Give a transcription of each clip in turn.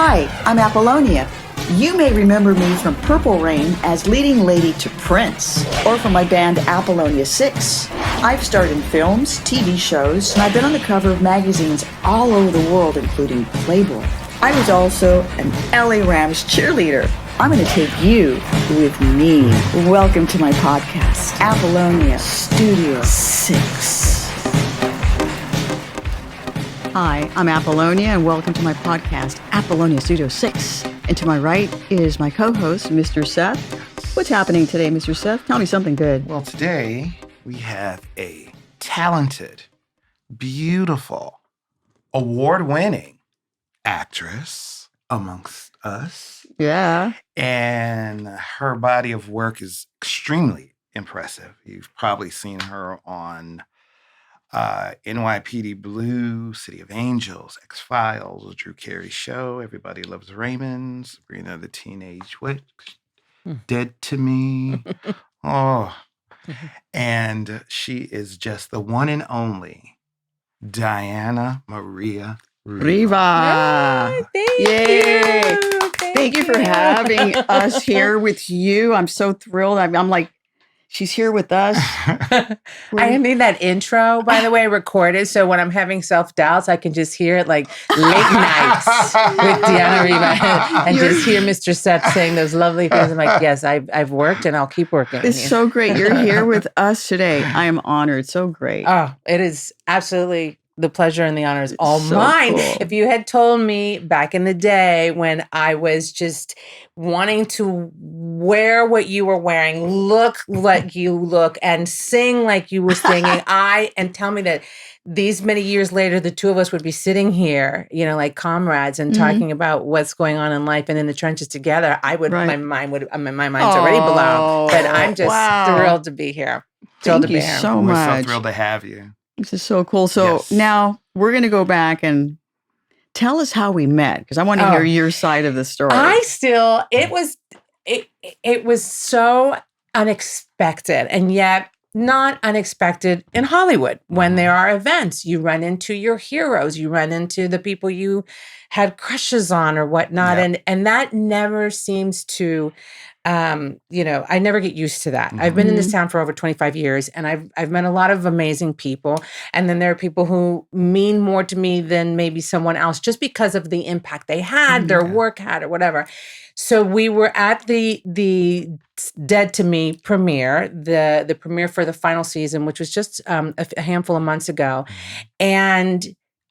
Hi, I'm Apollonia. You may remember me from Purple Rain as leading lady to Prince, or from my band Apollonia 6. I've starred in films, TV shows, and I've been on the cover of magazines all over the world, including Playboy. I was also an LA Rams cheerleader. I'm going to take you with me. Welcome to my podcast, Apollonia Studio 6. Hi, I'm Apollonia, and welcome to my podcast, Apollonia Studio 6. And to my right is my co-host, Mr. Seth. What's happening today, Mr. Seth? Tell me something good. Well, today we have a talented, beautiful, award-winning actress amongst us. Yeah. And her body of work is extremely impressive. You've probably seen her on NYPD Blue, City of Angels, X-Files, Drew Carey's Show, Everybody Loves Raymond, Sabrina the Teenage Witch, Dead to Me. And she is just the one and only Diana-Maria Riva. Thank you for having us here with you. I'm so thrilled. I'm like, she's here with us. I need that intro, by the way, recorded. So when I'm having self-doubts, I can just hear it like late nights with Diana Riva and just hear Mr. Seth saying those lovely things. I'm like, yes, I've worked and I'll keep working. It's so great. You're here with us today. I am honored. So great. Oh, it is absolutely the pleasure and the honor is all so mine. Cool. If you had told me back in the day when I was just wanting to wear what you were wearing, look like you look, and sing like you were singing, and tell me that these many years later, the two of us would be sitting here, like comrades and talking about what's going on in life and in the trenches together, I would, my mind's already blown. But I'm just thrilled to be here. Thank you so much. We're so thrilled to have you. This is so cool. So now we're going to go back and tell us how we met, because I want to hear your side of the story. It was so unexpected, and yet not unexpected in Hollywood. When there are events, you run into your heroes, you run into the people you had crushes on or whatnot. And that never seems to, I never get used to that. I've been in this town for over 25 years, and I've met a lot of amazing people. And then there are people who mean more to me than maybe someone else just because of the impact they had, their work had, or whatever. So we were at the Dead to Me premiere, the premiere for the final season, which was just a handful of months ago. And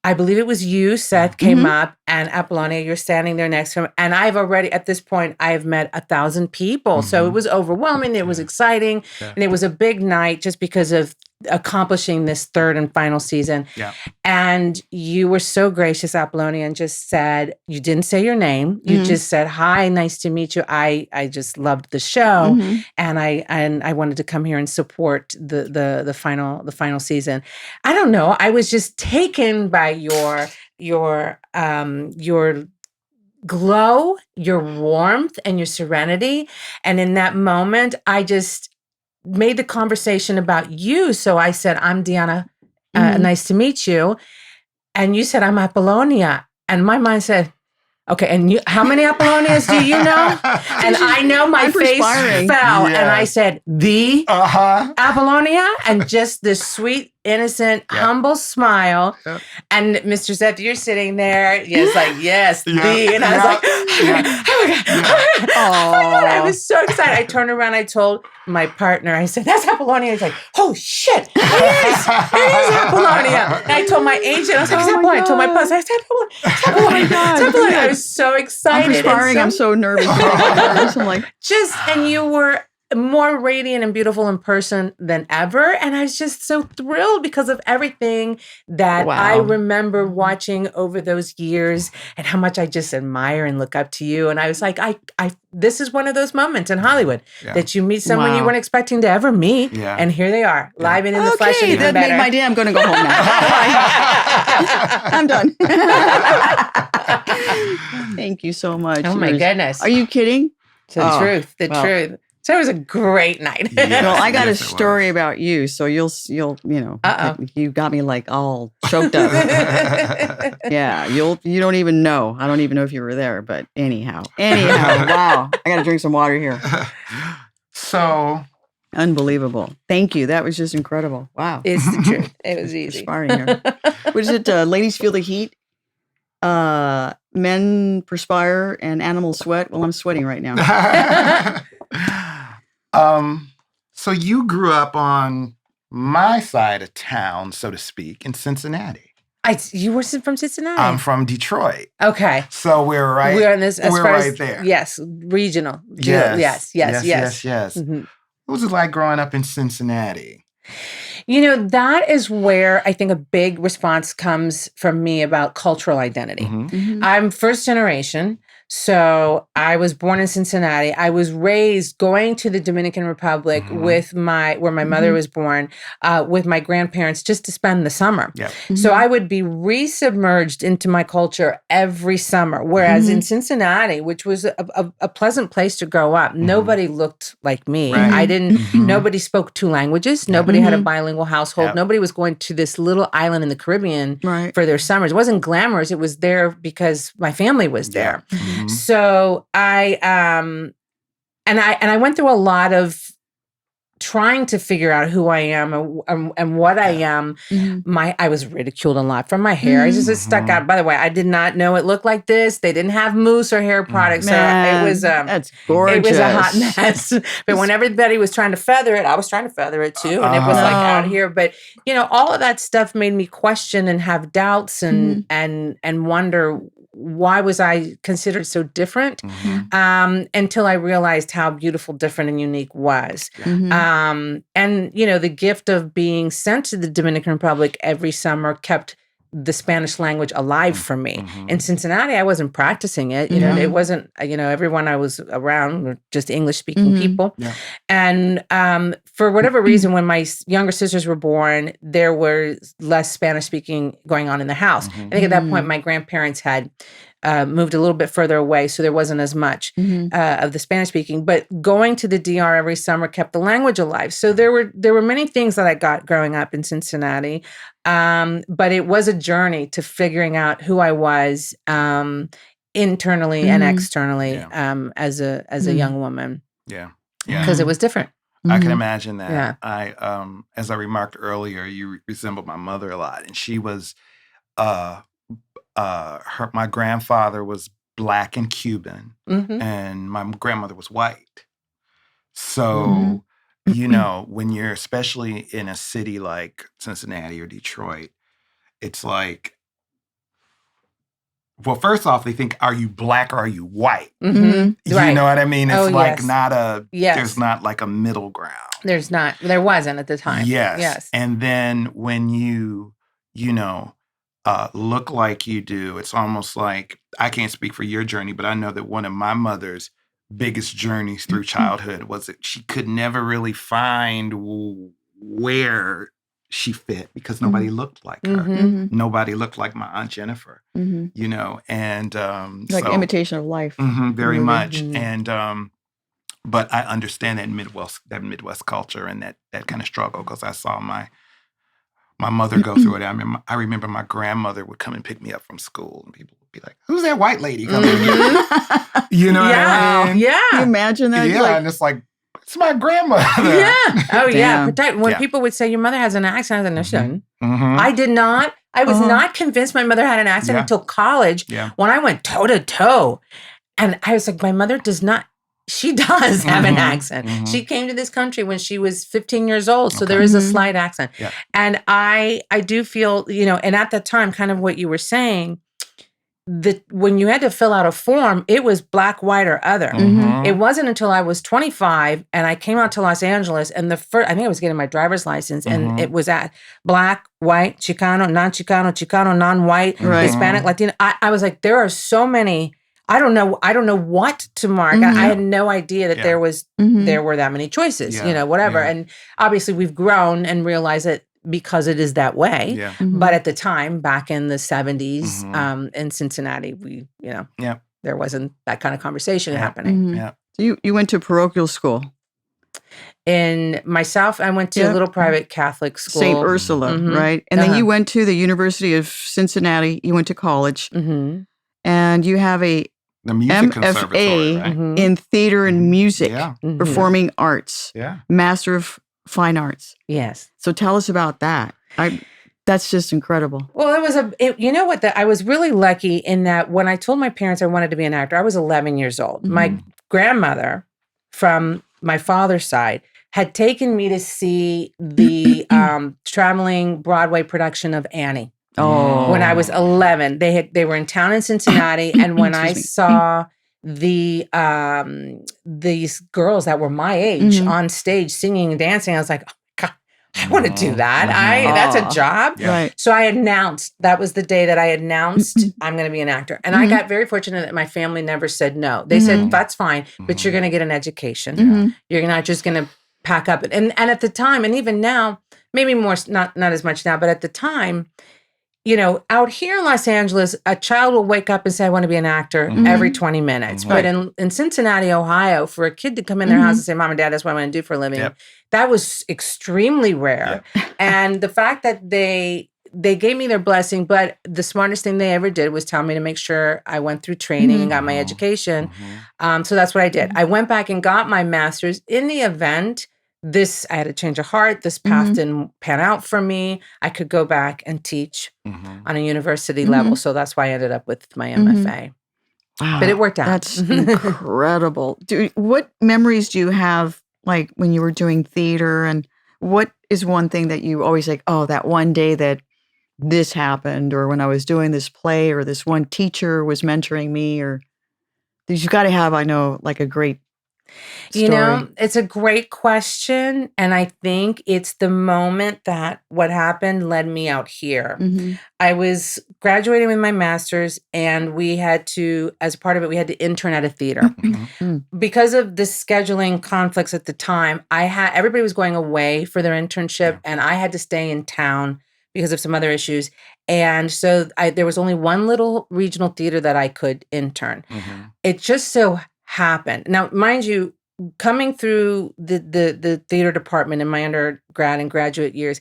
I believe it was you, Seth, came up, and Apollonia, you're standing there next to him. And I've already, at this point, I've met 1,000 people. So it was overwhelming. It was exciting. Yeah. And it was a big night just because of accomplishing this third and final season. Yeah. And you were so gracious, Apollonia, and just said, you didn't say your name. You just said, hi, nice to meet you. I just loved the show. And I wanted to come here and support the final season. I don't know. I was just taken by your glow, your warmth, and your serenity. And in that moment, I just made the conversation about you. So I said, I'm Diana. Nice to meet you. And you said, I'm Apollonia. And my mind said, okay, and how many Apollonias do you know? And I know my face fell. And I said, the Apollonia? And just this sweet, innocent, humble smile. And Mr. Seth, you're sitting there. It's like, yes, the. And I was like, oh my God. I was so excited. I turned around. I told my partner, I said, that's Apollonia. He's like, oh shit, it is Apollonia. And I told my agent, I was like, it's Apollonia. I told my boss, I said, it's Apollonia. I was so excited. I'm perspiring. I'm so nervous. I'm like, and you were more radiant and beautiful in person than ever. And I was just so thrilled because of everything that I remember watching over those years and how much I just admire and look up to you. And I was like, this is one of those moments in Hollywood that you meet someone you weren't expecting to ever meet. Yeah. And here they are, live and in the flesh. Okay, that made my day. I'm going to go home now. I'm done. Thank you so much. Oh my goodness. Are you kidding? The truth. So it was a great night. Yes, Well, I got yes, a it story was. about you, so you'll Uh-oh. you got me like all choked up. Yeah, you don't even know. I don't even know if you were there, but anyhow, wow. I got to drink some water here. So, Unbelievable. Thank you. That was just incredible. Wow. It's the truth. It was easy. Perspiring here. What is it? Ladies feel the heat. Men perspire and animals sweat. Well, I'm sweating right now. so you grew up on my side of town, so to speak, in Cincinnati. You were from Cincinnati? I'm from Detroit. Okay. So we're right. We're in this. As we're far right as, there. Yes, regional. Yes. Yes. What was it like growing up in Cincinnati? That is where I think a big response comes from me about cultural identity. Mm-hmm. I'm first generation. So I was born in Cincinnati. I was raised going to the Dominican Republic where my mother was born, with my grandparents just to spend the summer. Yep. So I would be resubmerged into my culture every summer. Whereas in Cincinnati, which was a pleasant place to grow up, nobody looked like me. Right. Nobody spoke two languages. Nobody had a bilingual household. Yep. Nobody was going to this little island in the Caribbean for their summers. It wasn't glamorous. It was there because my family was there. So I went through a lot of trying to figure out who I am and what I am. I was ridiculed a lot for my hair. I just stuck out. By the way, I did not know it looked like this. They didn't have mousse or hair products. Man, so it was that's gorgeous. It was a hot mess. But when everybody was trying to feather it, I was trying to feather it too. And it was like out here. But all of that stuff made me question and have doubts and wonder, why was I considered so different? Until I realized how beautiful, different, and unique was. And the gift of being sent to the Dominican Republic every summer kept the Spanish language alive for me. In Cincinnati, I wasn't practicing it. It wasn't, everyone I was around were just English-speaking people. Yeah. And for whatever reason, when my younger sisters were born, there was less Spanish-speaking going on in the house. I think at that point, my grandparents had moved a little bit further away, so there wasn't as much of the Spanish speaking. But going to the DR every summer kept the language alive. So there were many things that I got growing up in Cincinnati, but it was a journey to figuring out who I was internally and externally as a young woman. Yeah, because it was different. I can imagine that. Yeah. I as I remarked earlier, you resembled my mother a lot, and she was my grandfather was Black and Cuban, and my grandmother was white. So, when you're especially in a city like Cincinnati or Detroit, it's like, well, first off, they think, are you Black or are you white? You know what I mean? It's there's not like a middle ground. There's not. There wasn't at the time. Yes. And then when you look like you do, it's almost like, I can't speak for your journey, but I know that one of my mother's biggest journeys through childhood was that she could never really find where she fit because nobody looked like her. Nobody looked like my Aunt Jennifer, and like so, imitation of life. Very much. And but I understand that Midwest culture and that kind of struggle, because I saw my mother go through it. I remember my grandmother would come and pick me up from school, and people would be like, "Who's that white lady coming here?" You know what I mean? Yeah. Can you imagine that? Yeah, and it's like, it's my grandmother. Yeah. Oh, yeah. When Yeah. people would say, your mother has an accent, I said, no, she doesn't. I did not. I was not convinced my mother had an accent until college, when I went toe to toe. And I was like, my mother does not. She does have an accent. She came to this country when she was 15 years old. So there is a slight accent. Yeah. And I do feel, and at that time, kind of what you were saying, that when you had to fill out a form, it was Black, white, or other. It wasn't until I was 25 and I came out to Los Angeles, and I think I was getting my driver's license, and it was at Black, white, Chicano, non-Chicano, Chicano, non-white, Hispanic, Latino. I was like, there are so many. I don't know what to mark. I had no idea that there were that many choices, whatever. Yeah. And obviously we've grown and realized it because it is that way. Yeah. But at the time, back in the 70s, in Cincinnati, there wasn't that kind of conversation happening. Yeah. So you went to parochial school. in myself, I went to a little private Catholic school. St. Ursula, right? And then you went to the University of Cincinnati. You went to college. And you have a the music conservatory, MFA in theater and music, performing arts, Master of Fine Arts. Yes. So tell us about that. That's just incredible. Well, you know what? I was really lucky in that when I told my parents I wanted to be an actor, I was 11 years old. My grandmother from my father's side had taken me to see the traveling Broadway production of Annie. Oh. When I was 11, they were in town in Cincinnati, and when I saw these girls that were my age on stage singing and dancing, I was like, oh my God, I want to do that. That's a job. Yeah. Right. So I announced, that was the day that I announced I'm going to be an actor. And I got very fortunate that my family never said no. They said, that's fine, but you're going to get an education. You're not just going to pack up. And at the time, and even now, maybe more, not as much now, but at the time, you know, out here in Los Angeles, a child will wake up and say, I want to be an actor every 20 minutes. But in Cincinnati, Ohio, for a kid to come in their house and say, Mom and Dad, that's what I want to do for a living, that was extremely rare. And the fact that they gave me their blessing, but the smartest thing they ever did was tell me to make sure I went through training and got my education. So that's what I did. I went back and got my master's. In the event, I had a change of heart. This path didn't pan out for me. I could go back and teach on a university level. So that's why I ended up with my MFA. Wow, but it worked out. That's incredible. What memories do you have, like when you were doing theater, and what is one thing that you always like, oh, that one day that this happened, or when I was doing this play, or this one teacher was mentoring me, or you've got to have, I know, like a great story. You know, it's a great question. And I think it's the moment that what happened led me out here. I was graduating with my master's, and we had to, as part of it, we had to intern at a theater. Because of the scheduling conflicts at the time, everybody was going away for their internship, and I had to stay in town because of some other issues. And so there was only one little regional theater that I could intern. It just so happened. Now, mind you, coming through the theater department in my undergrad and graduate years,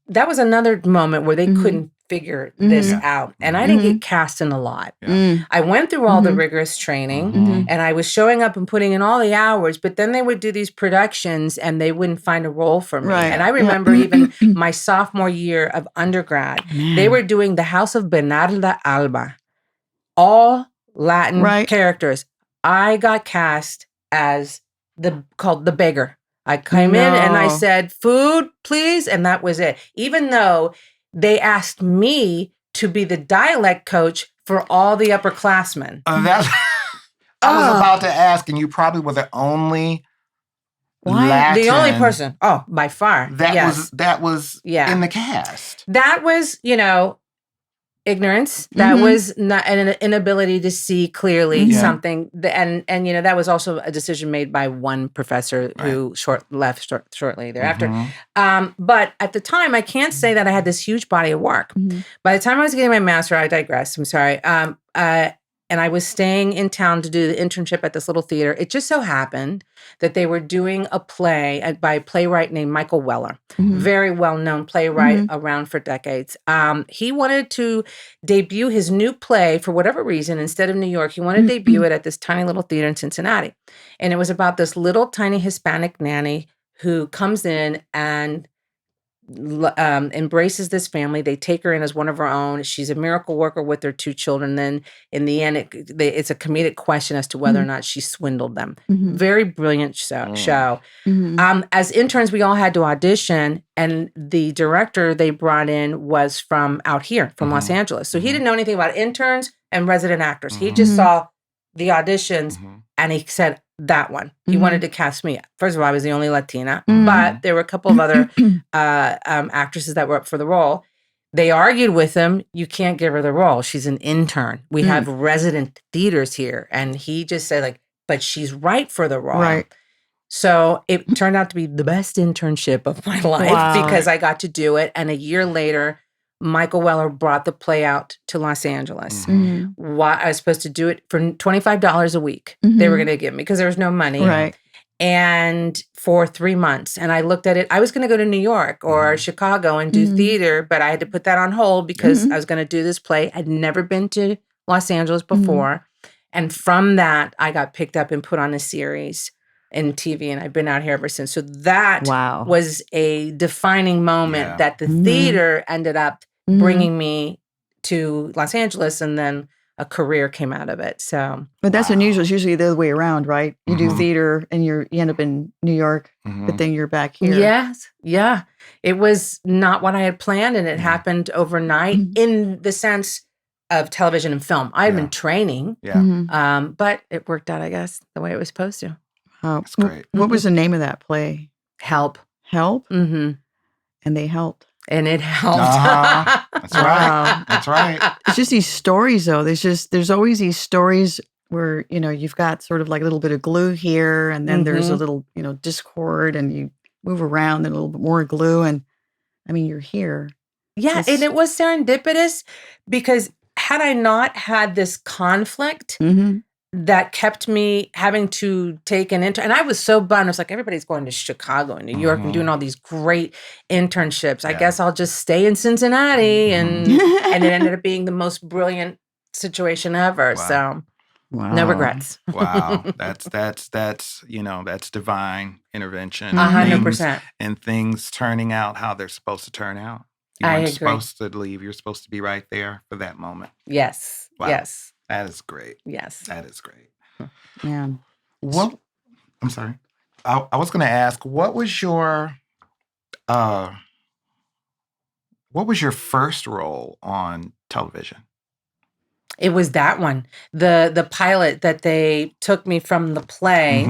that was another moment where they couldn't figure this out. And I didn't get cast in a lot. I went through all the rigorous training, and I was showing up and putting in all the hours, but then they would do these productions and they wouldn't find a role for me. And I remember even my sophomore year of undergrad, they were doing The House of Bernarda Alba, all Latin characters. I got cast as called the beggar. I came in and I said, food, please. And that was it. Even though they asked me to be the dialect coach for all the upperclassmen. I was about to ask, and you probably were the only Latin. The only person. Oh, by far. That was in the cast. That was, ignorance. That was not an inability to see clearly something. And that was also a decision made by one professor who left shortly thereafter. But at the time, I can't say that I had this huge body of work. By the time I was getting my master, I digress. I'm sorry. And I was staying in town to do the internship at this little theater. It just so happened that they were doing a play by a playwright named Michael Weller, very well-known playwright around for decades. He wanted to debut his new play for whatever reason. Instead of New York, he wanted to debut it at this tiny little theater in Cincinnati. And it was about this little tiny Hispanic nanny who comes in and embraces this family. They take her in as one of her own. She's a miracle worker with their 2 children. Then in the end, it's a comedic question as to whether or not she swindled them. Very brilliant show. As interns, we all had to audition, and the director they brought in was from out here, from Los Angeles. So he didn't know anything about interns and resident actors. He just saw the auditions, and he said, that one. He wanted to cast me. First of all, I was the only Latina, but there were a couple of other actresses that were up for the role. They argued with him, you can't give her the role. She's an intern. We have resident theaters here. And he just said, but she's right for the role. Right. So it turned out to be the best internship of my life because I got to do it. And a year later, Michael Weller brought the play out to Los Angeles. I was supposed to do it for $25 a week. They were going to give me because there was no money. Right. and for 3 months. And I looked at it. I was going to go to New York or Chicago and do theater, but I had to put that on hold because I was going to do this play. I'd never been to Los Angeles before. And from that, I got picked up and put on a series in TV, and I've been out here ever since. So that was a defining moment that the theater ended up bringing me to Los Angeles, and then a career came out of it. So, but that's unusual. It's usually the other way around, right? You do theater and you end up in New York, but then you're back here. Yes, yeah. It was not what I had planned, and it happened overnight in the sense of television and film. I had been training, but it worked out, I guess, the way it was supposed to. That's great. What was the name of that play? Help. Help? Mm-hmm. And they helped. And it helped. That's right. That's right. It's just these stories, though. There's always these stories where, you've got sort of like a little bit of glue here, and then there's a little, discord, and you move around, and a little bit more glue. And I mean, you're here. Yeah. And it was serendipitous because had I not had this conflict that kept me having to take an intern, and I was so bummed. I was like, everybody's going to Chicago and New York and doing all these great internships. I guess I'll just stay in Cincinnati, and it ended up being the most brilliant situation ever. Wow. So no regrets. Wow, that's divine intervention. 100%. And things turning out how they're supposed to turn out. You I weren't agree. supposed to leave. You're supposed to be right there for that moment. Yes. Wow. Yes. That is great. Yes. That is great. Yeah. Well, I'm sorry. I was going to ask, what was your first role on television? It was that one. The pilot that they took me from the play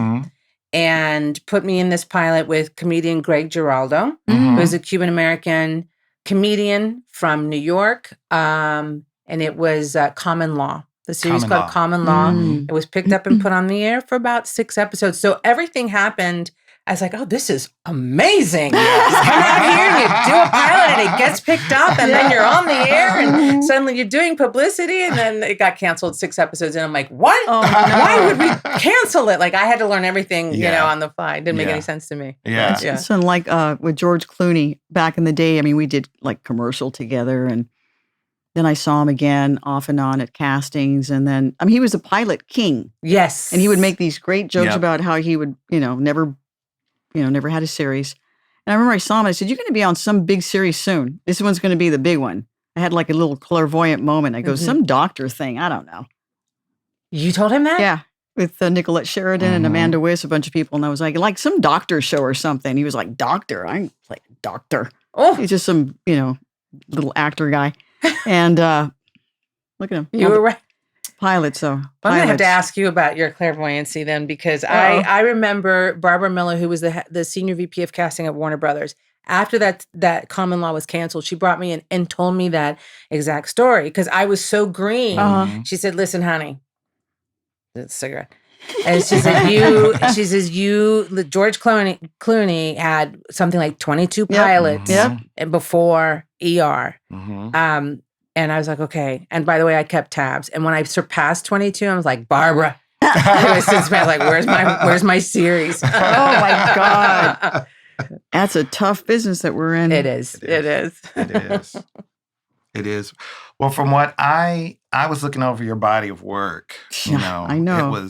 and put me in this pilot with comedian Greg Giraldo, who's a Cuban-American comedian from New York. And it was Common Law. The series called Common Law. It was picked up and put on the air for about 6 episodes. So everything happened. I was like, oh, this is amazing. You come out here and you do a pilot and it gets picked up and then you're on the air and suddenly you're doing publicity, and then it got canceled 6 episodes. And I'm like, what? Oh, no. Why would we cancel it? Like I had to learn everything, on the fly. It didn't make any sense to me. Yeah. So like with George Clooney back in the day, I mean, we did like commercial together, and then I saw him again off and on at castings. And then, I mean, he was a pilot king. Yes. And he would make these great jokes about how he would, never had a series. And I remember I saw him, I said, you're going to be on some big series soon. This one's going to be the big one. I had like a little clairvoyant moment. I go, some doctor thing. I don't know. You told him that? Yeah. With Nicolette Sheridan and Amanda Wyss, a bunch of people. And I was like some doctor show or something. He was like, doctor? I'm like, doctor. Oh. He's just some, little actor guy. And look at him. You were right. Pilot, so. I'm going to have to ask you about your clairvoyancy then, because I remember Barbara Miller, who was the senior VP of casting at Warner Brothers. After that Common Law was canceled, she brought me in and told me that exact story because I was so green. She said, listen, honey, it's a cigarette. And she said, George Clooney had something like 22 pilots before ER. And I was like, okay. And by the way, I kept tabs. And when I surpassed 22, I was like, Barbara. I was like, where's my series? Oh my God. That's a tough business that we're in. It is. It is. Well, from what I was looking over your body of work, I know.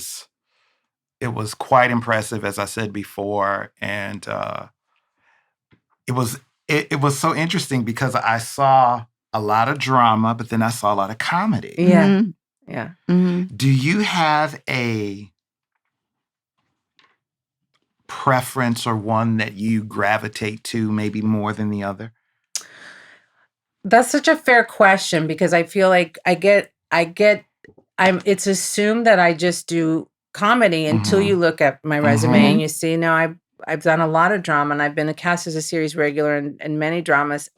It was quite impressive, as I said before. And it was so interesting because I saw a lot of drama, but then I saw a lot of comedy. Yeah. Yeah. Do you have a preference or one that you gravitate to maybe more than the other? That's such a fair question because I feel like it's assumed that I just do comedy until you look at my resume and you see, no, I've done a lot of drama and I've been cast as a series regular in many dramas.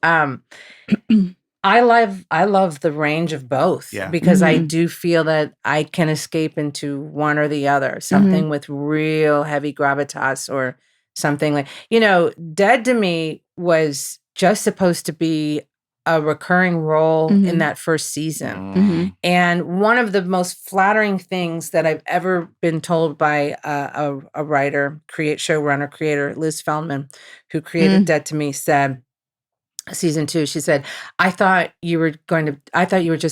I love the range of both because I do feel that I can escape into one or the other, something with real heavy gravitas or something like, Dead to Me was just supposed to be a recurring role Mhm. in that first season. Mhm. And one of the most flattering things that I've ever been told by a writer, showrunner, creator, Liz Feldman, who created Dead to Me, said, season 2, she said, I thought you were just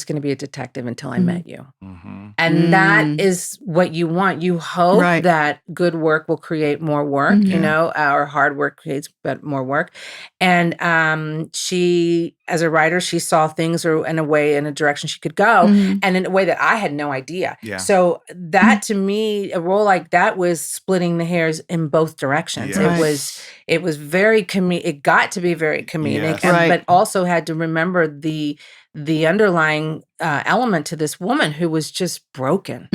going to be a detective until I met you. Mm-hmm. And that is what you want. You hope that good work will create more work, you know, or hard work creates more work. And she, as a writer, she saw things in a direction she could go, and in a way that I had no idea. Yeah. So that to me, a role like that was splitting the hairs in both directions. Yeah. It was very it got to be very comedic, Yes. but also had to remember the underlying element to this woman who was just broken.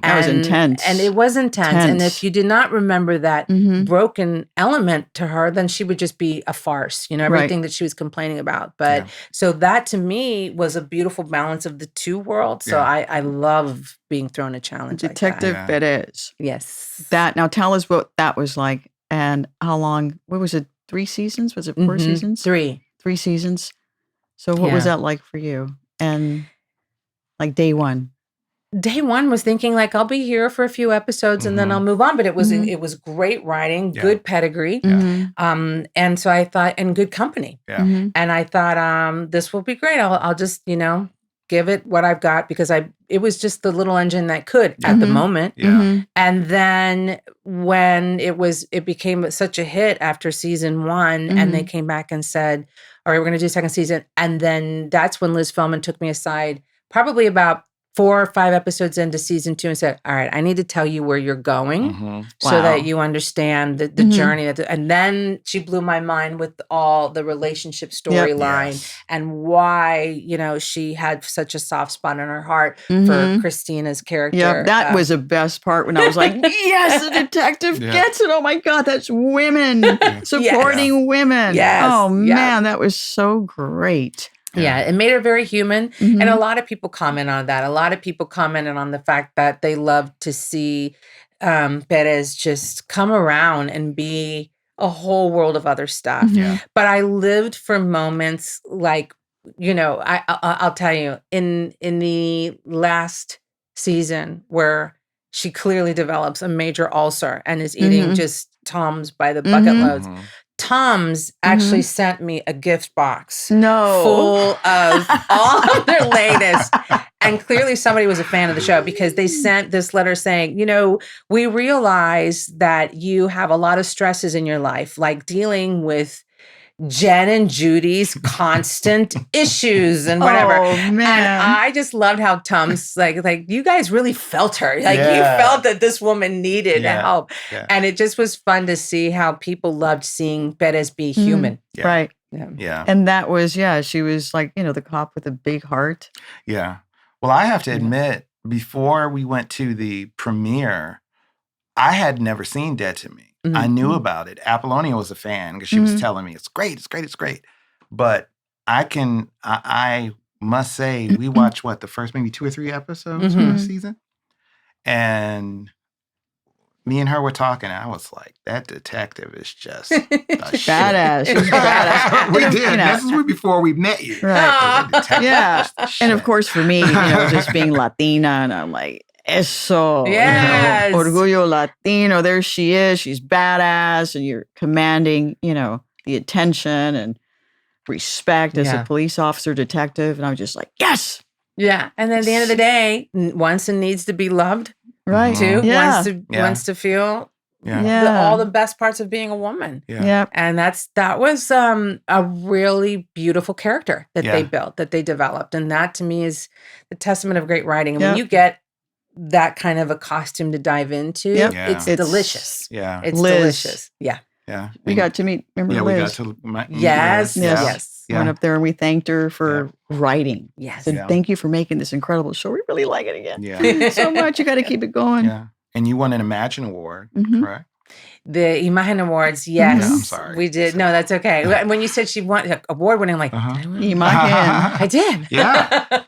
That was intense. And it was intense. And if you did not remember that broken element to her, then she would just be a farce, you know, everything that she was complaining about. But so that to me was a beautiful balance of the two worlds. So I love being thrown a challenge Detective like that. Perez. Yes. Now tell us what that was like and how long, what was it, 3 seasons? Was it 4 seasons? 3. 3 seasons. So what was that like for you? And like day one? Day one was thinking like, I'll be here for a few episodes and then I'll move on. But it was great writing, good pedigree. And so I thought, and good company. And I thought, this will be great. I'll just, you know, give it what I've got because it was just the little engine that could at the moment. And then when it became such a hit after season 1 and they came back and said, all right, we're going to do a second season. And then that's when Liz Feldman took me aside probably about 4 or 5 episodes into season 2 and said, all right, I need to tell you where you're going so that you understand the journey. And then she blew my mind with all the relationship storyline and why, you know, she had such a soft spot in her heart for Christina's character. Yeah, that was the best part when I was like, yes, the detective gets it. Oh my God, that's women supporting women. Yes. Oh man, that was so great. Yeah, it made her very human. And a lot of people comment on that. A lot of people commented on the fact that they loved to see Perez just come around and be a whole world of other stuff. But I lived for moments like, you know, I'll tell you, in the last season where she clearly develops a major ulcer and is eating just Tums by the bucket loads. Tom's actually sent me a gift box full of all of their latest. And clearly somebody was a fan of the show because they sent this letter saying, you know, we realize that you have a lot of stresses in your life, like dealing with Jen and Judy's constant issues and whatever. Oh, man. And I just loved how Tom's like you guys really felt her. Like you felt that this woman needed help. And it just was fun to see how people loved seeing Perez be human. Right. Yeah. And that was, she was like, you know, the cop with a big heart. Yeah. Well, I have to admit, before we went to the premiere, I had never seen Dead to Me. I knew about it. Apollonia was a fan because she was telling me, it's great, it's great, it's great. But I must say, we watched, the first maybe 2 or 3 episodes of the season? And me and her were talking, and I was like, that detective is just a badass. She's badass. We did. You know. This was before we met you. Right. And of course, for me, you know, just being Latina, and I'm like, eso. Yes. You know, Orgullo Latino. There she is. She's badass. And you're commanding, you know, the attention and respect as a police officer, detective. And I was just like, yes. Yeah. And then at the end of the day, wants and needs to be loved. Right. Too. Wants to feel all the best parts of being a woman. And that was a really beautiful character that they built, that they developed. And that to me is the testament of great writing. And when you get that kind of a costume to dive into, it's delicious. Yeah. It's Liz. Delicious. Yeah. Yeah. We got to meet, remember Liz? We got to meet Yes. Liz. Yes. Went up there and we thanked her for writing. Yes. Said, thank you for making this incredible show. We really like it again. Yeah. So much. You got to keep it going. Yeah. And you won an Imagine Award, correct? The Imagen Awards, yes. Yeah, I'm sorry. We did. No, that's okay. When you said she won award winning, I'm like, Imagen. I did. Yeah.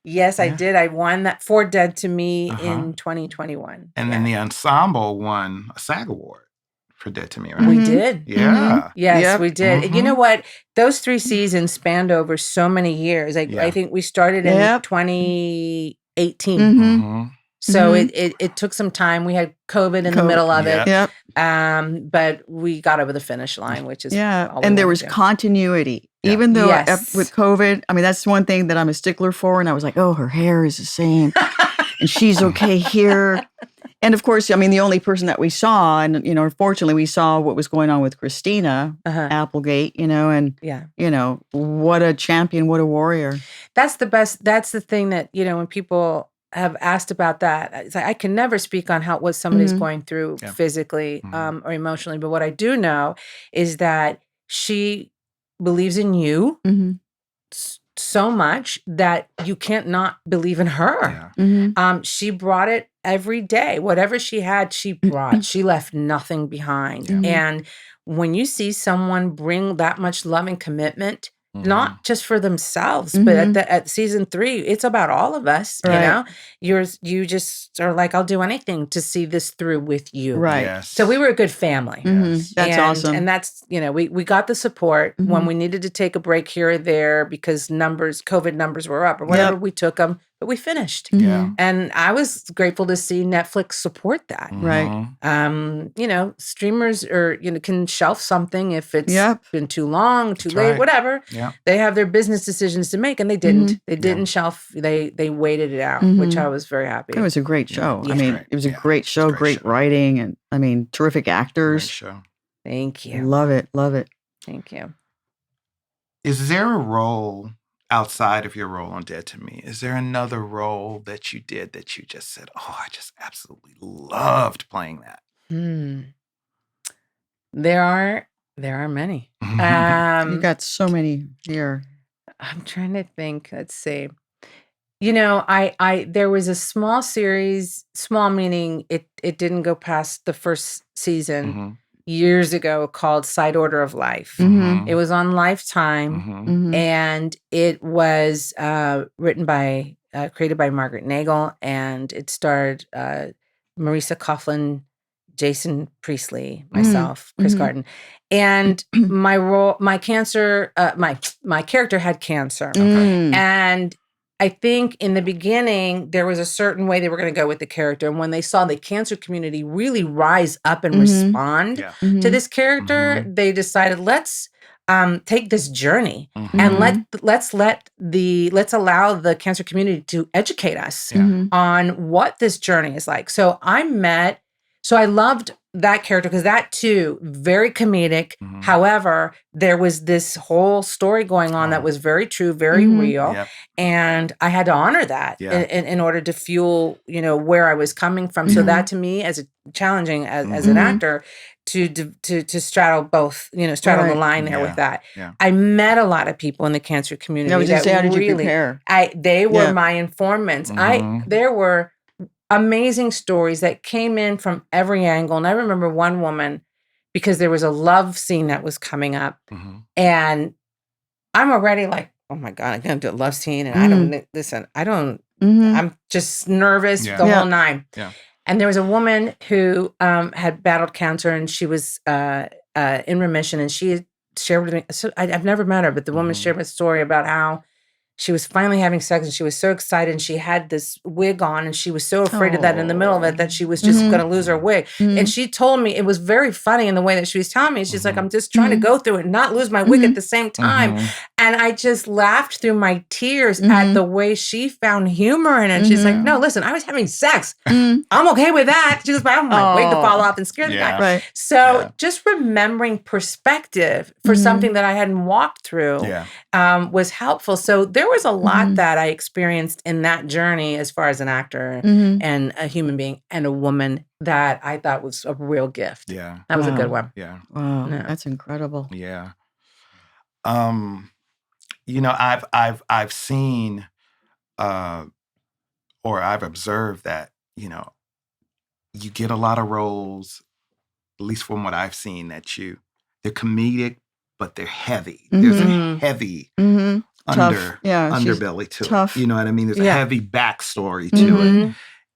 Yes, I did. I won that for Dead to Me in 2021. And then the ensemble won a SAG award for Dead to Me, right? We did. Yeah. Yes, Yep. we did. You know what? Those 3 seasons spanned over so many years. I think we started in 2018. So it took some time. We had COVID in the middle of it. Yep. But we got over the finish line, which is all we and there wanna was do. continuity. Yeah. Even though Yes. with COVID, I mean, that's one thing that I'm a stickler for. And I was like, oh, her hair is the same. And she's okay here. And of course, I mean, the only person that we saw, and, you know, unfortunately, we saw what was going on with Christina Applegate, you know, and, you know, what a champion, what a warrior. That's the best. That's the thing that, you know, when people have asked about that, it's like, I can never speak on what somebody's going through physically or emotionally. But what I do know is that she believes in you so much that you can't not believe in her. She brought it every day. Whatever she had, she brought. She left nothing behind. And when you see someone bring that much love and commitment, not just for themselves, but at season 3, it's about all of us. You know, you just are like, I'll do anything to see this through with you. Right. Yes. So we were a good family. That's awesome. And that's, you know, we got the support when we needed to take a break here or there because COVID numbers were up or whatever. We took them, but we finished. Yeah. And I was grateful to see Netflix support that. Right. You know, streamers can shelf something if it's been too long, too late, whatever. Yeah. They have their business decisions to make, and they didn't. They didn't shelf. They waited it out, which I was very happy. It was a great show. Yeah. I mean, it was a great show, great writing, and I mean, terrific actors. Great show. Thank you. Love it. Love it. Thank you. Is there a role outside of your role on Dead to Me? Is there another role that you did that you just said, oh, I just absolutely loved playing that? There are many. You got so many here. I'm trying to think. Let's see. You know, I there was a small series, small meaning it didn't go past the first season years ago, called Side Order of Life. It was on Lifetime, and it was created by Margaret Nagel, and it starred Marisa Coughlan, Jason Priestley, myself, Chris Garden. And my character had cancer. And I think in the beginning, there was a certain way they were going to go with the character. And when they saw the cancer community really rise up and respond to this character, they decided, let's take this journey and let's allow the cancer community to educate us on what this journey is like. So I loved that character because that too, very comedic. However, there was this whole story going on that was very true, very real. And I had to honor that in order to fuel, you know, where I was coming from. So that to me as challenging as an actor to straddle both, you know, straddle the line there with that. I met a lot of people in the cancer community. I was going to say, how did you prepare? They were my informants. There were amazing stories that came in from every angle. And I remember one woman, because there was a love scene that was coming up. And I'm already like, oh my God, I'm going to do a love scene. And I'm just nervous, the whole nine. And there was a woman who had battled cancer, and she was in remission. And she had shared with me, so I've never met her, but the woman shared my story about how she was finally having sex, and she was so excited, and she had this wig on, and she was so afraid of that in the middle of it that she was just going to lose her wig. And she told me, it was very funny in the way that she was telling me. She's like, I'm just trying to go through it and not lose my wig at the same time. And I just laughed through my tears at the way she found humor in it. She's like, no, listen, I was having sex. I'm okay with that. She was like, I don't want my wig to fall off and scare the guy. Right. So just remembering perspective for something that I hadn't walked through was helpful. So there was a lot that I experienced in that journey as far as an actor and a human being and a woman that I thought was a real gift. Yeah. That was a good one. Yeah. Wow. That's incredible. Yeah. You know, I've seen or I've observed that, you know, you get a lot of roles, at least from what I've seen, that they're comedic, but they're heavy. There's a heavy underbelly to tough. it. You know what I mean? There's a heavy backstory to it.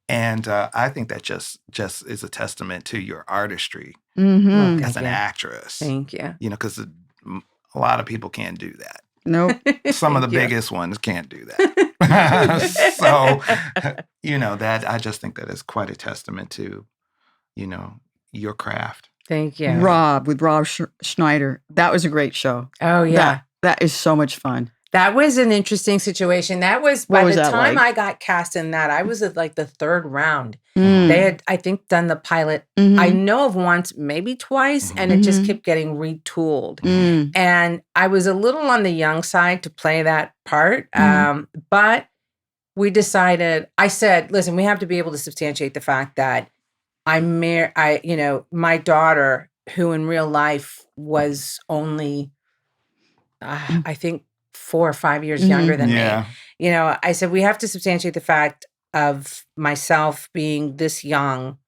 And I think that just is a testament to your artistry Mm-hmm. as an you. actress. Thank you. You know, because a lot of people can't do that. Nope. Some of the Thank you. biggest ones can't do that. So, you know, that I just think that is quite a testament to, you know, your craft. Thank you. Rob with Rob Schneider. That was a great show. Oh, yeah. That is so much fun. That was an interesting situation. That was, What by was the that time like? I got cast in that, I was at like the third round. Mm. They had, I think, done the pilot. Mhm. I know of once, maybe twice, and it just kept getting retooled. Mm. And I was a little on the young side to play that part. But we decided, I said, listen, we have to be able to substantiate the fact that my daughter, who in real life was only, I think, 4 or 5 years younger than me. You know, I said, we have to substantiate the fact of myself being this young.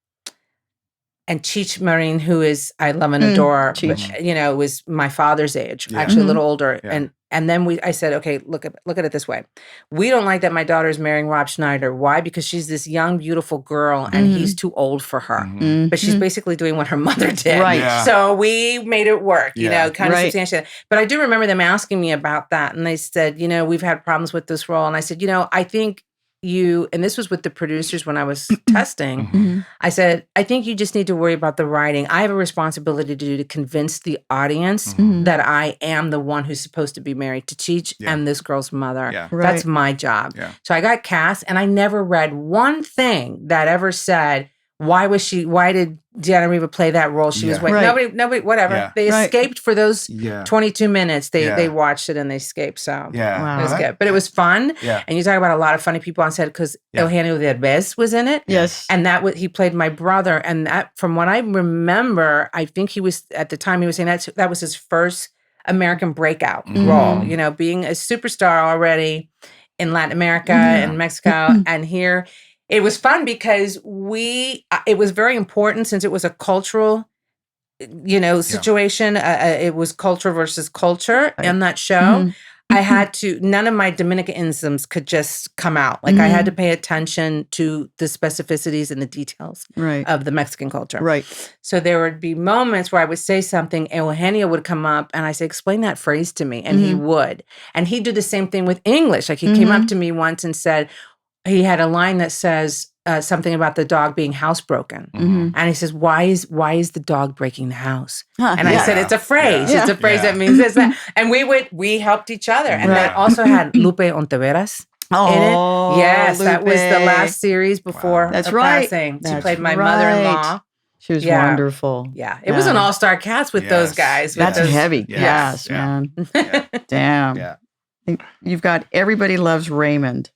And Cheech Marin, who is I love and adore, but, you know, was my father's age, actually a little older. Yeah. And then I said, okay, look at it this way. We don't like that my daughter is marrying Rob Schneider. Why? Because she's this young, beautiful girl, and he's too old for her. But she's basically doing what her mother did. Right. Yeah. So we made it work, you know, kind of Right. substantiate. But I do remember them asking me about that. And they said, you know, we've had problems with this role. And I said, you know, I think and this was with the producers when I was testing, I said, I think you just need to worry about the writing. I have a responsibility to convince the audience that I am the one who's supposed to be married to Cheech and this girl's mother. Yeah. Right. That's my job. Yeah. So I got cast, and I never read one thing that ever said, why did Diana-Maria Riva play that role? She was waiting. Right. Nobody, whatever. Yeah. They Right. escaped for those 22 minutes. They Yeah. watched it and they escaped. So Yeah. it was Well, good. But it was fun. Yeah. And you talk about a lot of funny people on set because Eugenio Derbez was in it. Yes. And he played my brother. And that, from what I remember, I think he was, at the time he was saying that was his first American breakout role, you know, being a superstar already in Latin America and Mexico. And here, it was fun because it was very important since it was a cultural, you know, situation. It was culture versus culture in that show. I had to, none of my Dominicanisms could just come out. Like I had to pay attention to the specificities and the details of the Mexican culture. Right. So there would be moments where I would say something, Eugenio would come up and I say, explain that phrase to me. And he would. And he'd do the same thing with English. Like he came up to me once and said, he had a line that says something about the dog being housebroken. And he says, why is the dog breaking the house? And I said, it's a phrase. Yeah. It's a phrase that means this, that. And we helped each other. And that also had Lupe Ontiveros in it. Yes, that was the last series before That's her right. passing. She That's played my right. mother-in-law. She was Yeah. wonderful. Yeah, it was an all-star cast with those guys. That's with those, heavy. Yes. Yes, Yeah. man. Yeah. Damn. Yeah. You've got Everybody Loves Raymond.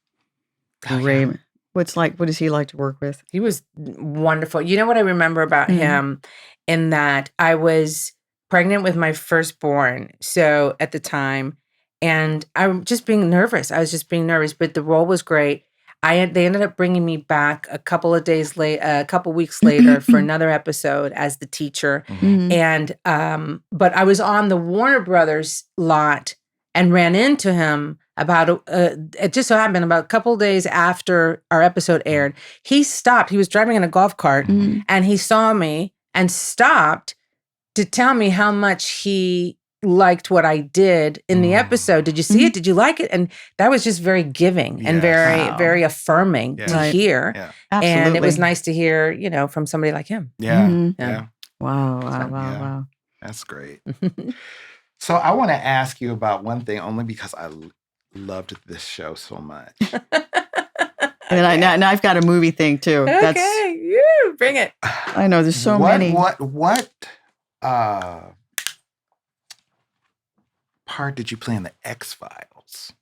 Oh, yeah. Raymond. What does he like to work with? He was wonderful. You know what I remember about him in that I was pregnant with my firstborn. So at the time, and I'm just being nervous. I was just being nervous, but the role was great. They ended up bringing me back a couple weeks later for another episode as the teacher. And, but I was on the Warner Brothers lot and ran into him it just so happened about a couple of days after our episode aired. He stopped. He was driving in a golf cart and he saw me and stopped to tell me how much he liked what I did in the episode. Did you see it? Did you like it? And that was just very giving and very, very affirming to hear. Yeah. Absolutely. And it was nice to hear, you know, from somebody like him. Yeah. Yeah. Wow. That's great. So I want to ask you about one thing only because I loved this show so much. And now I've got a movie thing too. Okay, bring it. I know there's so many. What part did you play in the X-Files?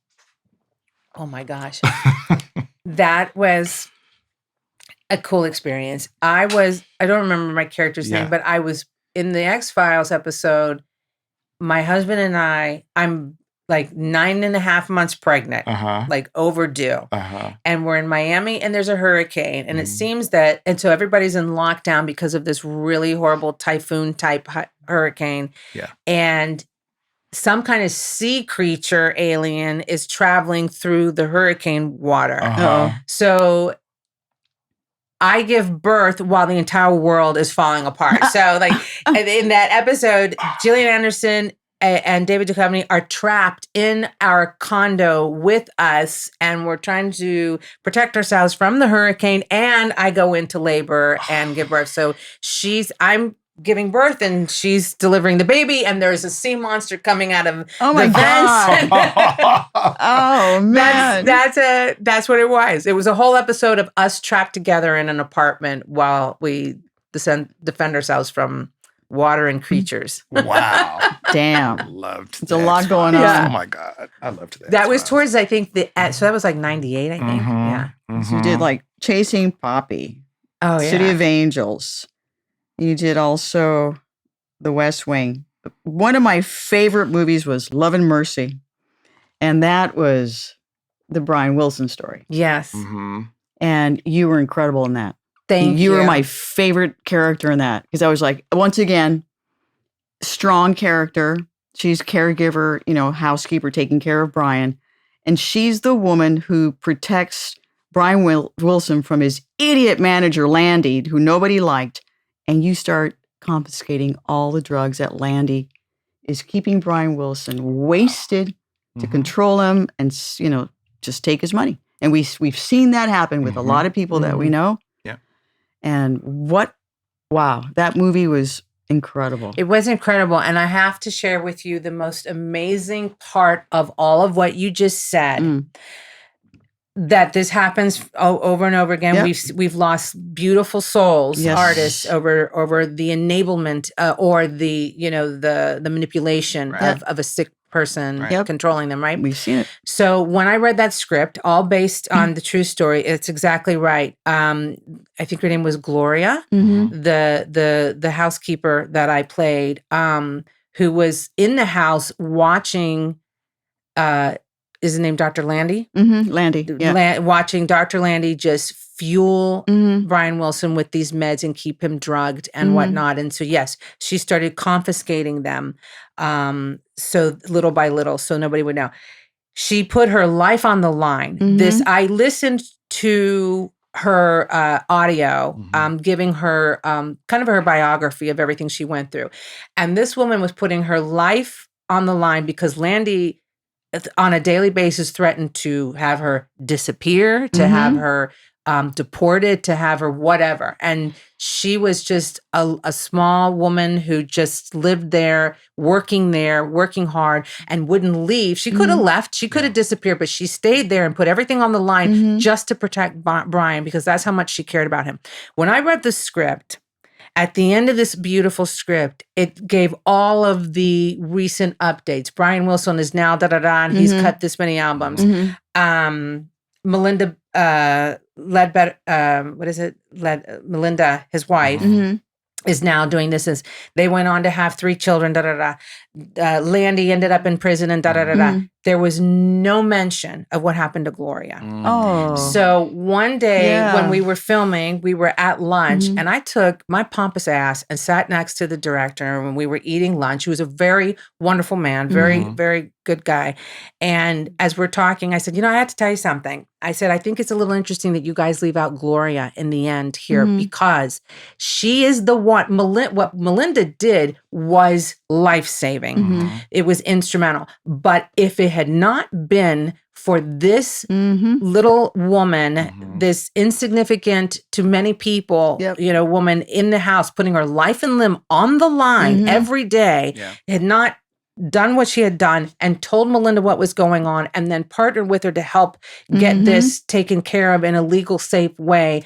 Oh my gosh. That was a cool experience. I don't remember my character's name, but I was in the X-Files episode. My husband and I'm like 9.5 months pregnant, like overdue. And we're in Miami and there's a hurricane. And it seems and so everybody's in lockdown because of this really horrible typhoon type hurricane. Yeah. And some kind of sea creature alien is traveling through the hurricane water. So I give birth while the entire world is falling apart. So, like in that episode, Gillian Anderson and David Duchovny are trapped in our condo with us, and we're trying to protect ourselves from the hurricane. And I go into labor and give birth. So I'm giving birth and she's delivering the baby, and there's a sea monster coming out of my the vents. God. Oh man. That's what it was. It was a whole episode of us trapped together in an apartment while we defend ourselves from water and creatures. Wow. Damn. Loved It's a lot going on. Yeah. Oh my God. I loved that. That was towards, I think, so that was like 98, I think. Mhm, Yeah. mhm. So you did like Chasing Poppy, Oh, yeah. City of Angels. You did also The West Wing. One of my favorite movies was Love and Mercy. And that was the Brian Wilson story. Yes. Mhm. And you were incredible in that. Thank you. You were my favorite character in that. Because I was like, once again, strong character. She's caregiver, housekeeper, taking care of Brian. And she's the woman who protects Brian Wilson from his idiot manager, Landy, who nobody liked. And you start confiscating all the drugs that Landy is keeping Brian Wilson wasted to control him and, just take his money. And we've seen that happen with a lot of people that we know. Yeah. And wow, that movie was incredible. It was incredible. And I have to share with you the most amazing part of all of what you just said. That this happens over and over again. Yep. We've lost beautiful souls, Yes. artists over the enablement or the manipulation Right. of a sick person Right. controlling them, right? We've seen it. So when I read that script, all based on the true story, it's exactly right. I think her name was Gloria, the housekeeper that I played, who was in the house watching. Is his name Dr. Landy? Landy. Yeah. Watching Dr. Landy just fuel Brian Wilson with these meds and keep him drugged and whatnot. And so, yes, she started confiscating them. So little by little, so nobody would know. She put her life on the line. I listened to her audio, giving her kind of her biography of everything she went through. And this woman was putting her life on the line because Landy, on a daily basis, threatened to have her disappear, to have her deported, to have her whatever. And she was just a small woman who just lived there, working hard, and wouldn't leave. She could have left. She could have disappeared, but she stayed there and put everything on the line just to protect Brian, because that's how much she cared about him. When I read the script, at the end of this beautiful script, it gave all of the recent updates. Brian Wilson is now and he's cut this many albums. Melinda Ledbetter, Melinda, his wife, is now doing this. As they went on to have 3 children. Landy ended up in prison and There was no mention of what happened to Gloria. Oh. So one day when we were filming, we were at lunch and I took my pompous ass and sat next to the director when we were eating lunch. He was a very wonderful man, very, very good guy. And as we're talking, I said, I have to tell you something. I said, I think it's a little interesting that you guys leave out Gloria in the end here because she is the one. What Melinda did was life-saving. It was instrumental. But if it had not been for this little woman, this insignificant to many people, woman in the house, putting her life and limb on the line every day, had not done what she had done and told Melinda what was going on and then partnered with her to help get this taken care of in a legal, safe way,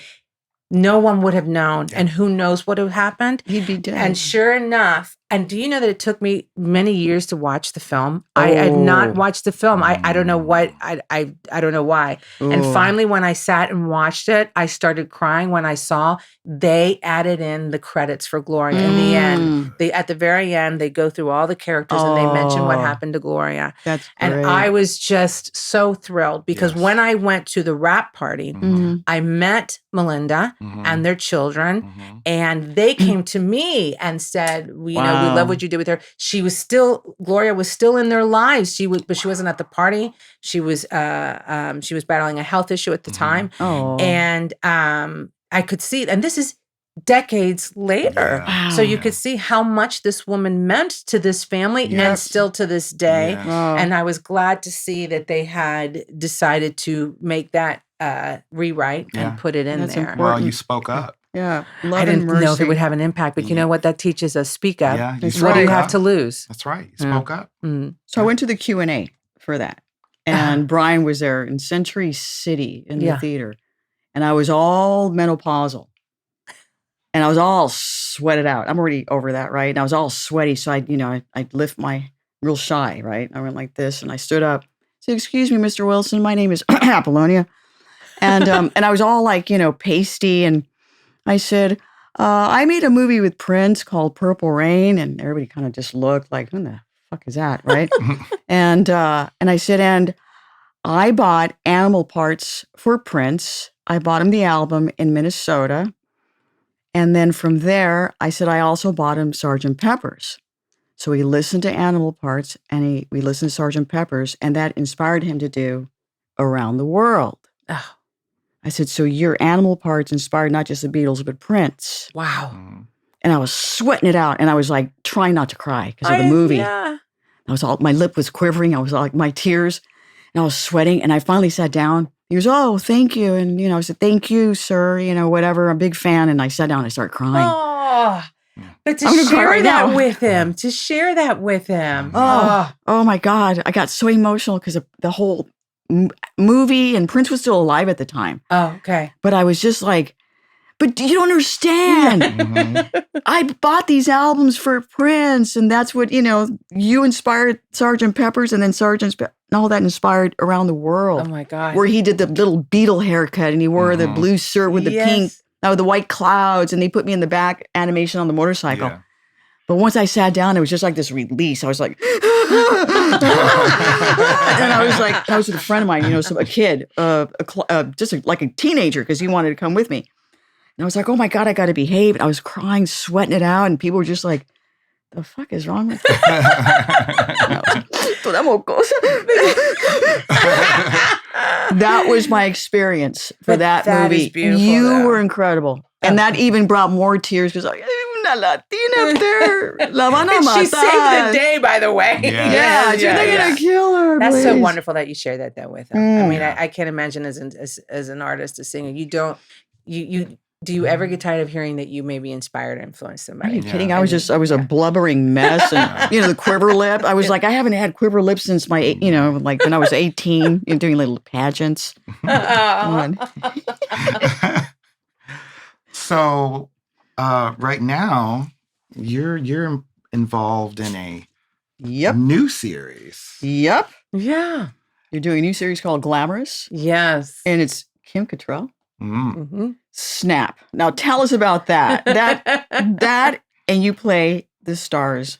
no one would have known. And who knows what would have happened? He'd be dead. And sure enough, and do you know that it took me many years to watch the film? I had not watched the film. I don't know what, I don't know why. And finally, when I sat and watched it, I started crying when I saw they added in the credits for Gloria in the end. At the very end, they go through all the characters and they mention what happened to Gloria. That's and great. I was just so thrilled because when I went to the wrap party, I met Melinda and their children, and they came to me and said, we love what you did with her. Gloria was still in their lives. But she wasn't at the party. She was battling a health issue at the time. Oh. And I could see, and this is decades later. Yeah. So you could see how much this woman meant to this family and Yes. still to this day. Yes. Oh. And I was glad to see that they had decided to make that rewrite Yeah. and put it in That's there. important. Well, you spoke up. Yeah. I Love didn't and mercy. know if it would have an impact, but you know what? That teaches us speak up. Yeah, you That's spoke What do you up. have to lose? That's right. You Yeah. spoke up. Mm. So I went to the Q&A for that. And Brian was there in Century City in Yeah. the theater. And I was all menopausal. And I was all sweated out. I'm already over that, right? And I was all sweaty. So I'd lift real shy, right? I went like this and I stood up. Said, "Excuse me, Mr. Wilson, my name is Apollonia." And I was all like, pasty. And I said, I made a movie with Prince called Purple Rain. And everybody kind of just looked like, who the fuck is that, right? And I said, and I bought animal parts for Prince. I bought him the album in Minnesota. And then from there, I said, I also bought him Sgt. Pepper's. So he listened to Animal Parts and we listened to Sgt. Pepper's, and that inspired him to do Around the World. Oh, I said, so your Animal Parts inspired not just the Beatles, but Prince. wow. Mhm. And I was sweating it out. And I was like, trying not to cry because of the movie. Yeah. My lip was quivering. I was like, my tears, and I was sweating. And I finally sat down. He goes, "Oh, thank you." And, I said, "Thank you, sir. Whatever. I'm a big fan." And I sat down and I started crying. Oh, but to I'm gonna cry share right that now. with him, to share that with him. Oh my God. I got so emotional because of the whole movie, and Prince was still alive at the time. Oh, okay. But I was just like, but you don't understand. Mhm. I bought these albums for Prince, and that's what, you inspired Sgt. Pepper's, and then and all that inspired Around the World, Oh my God. where he did the little Beatle haircut and he wore the Mhm. blue shirt with the pink, Yes. the white clouds, and they put me in the back animation on the motorcycle. Yeah. But once I sat down, it was just like this release. I was like, and I was with a friend of mine, a kid, like a teenager, because he wanted to come with me. And I was like, oh my God, I got to behave. And I was crying, sweating it out. And people were just like, the fuck is wrong with you? That was my experience for But that that movie. is beautiful, You though. were incredible. And that even brought more tears because una Latina up there. La van a And she matar. saved the day, by the way. Yeah. Yeah, they're going to kill her. That's so please. wonderful that you share that though with him. I mean, Yeah. I can't imagine as an artist, a singer, do you ever get tired of hearing that you maybe inspired or influenced Are somebody? you Yeah. kidding? I was a blubbering mess. And, the quiver lip. I was like, I haven't had quiver lips since my, like when I was 18, doing little pageants. Oh. So, right now, you're involved in a Yep. new series. Yep. Yeah. You're doing a new series called Glamorous, Yes. and it's Kim Kotero. Mm. Mhm. Snap. Now tell us about that. That, and you play the stars.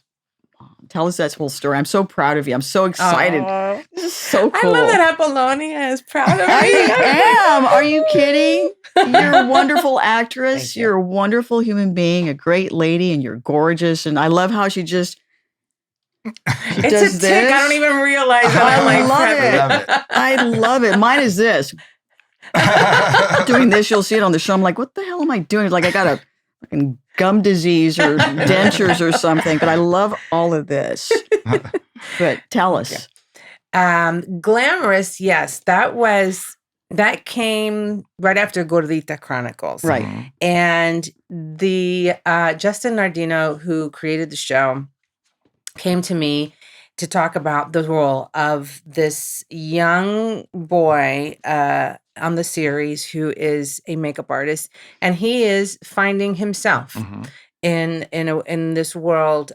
Tell us that whole story. I'm so proud of you. I'm so excited. Oh. This is so I cool. love that Apollonia is proud of me. I am. Are you kidding? You're a wonderful actress. Thank you. You're a wonderful human being, a great lady, and you're gorgeous. And I love how she just It's does a tick. this. I don't even realize I that. I'm like, love prepping. it. I love it. Mine is this. Doing this, you'll see it on the show. I'm like, what the hell am I doing? Like, I got a fucking gum disease or dentures or something. But I love all of this. But tell us. Glamorous, yes, that came right after Gordita Chronicles. Right. Mhm. And the Justin Nardino, who created the show, came to me to talk about the role of this young boy on the series who is a makeup artist, and he is finding himself Mhm. in this world.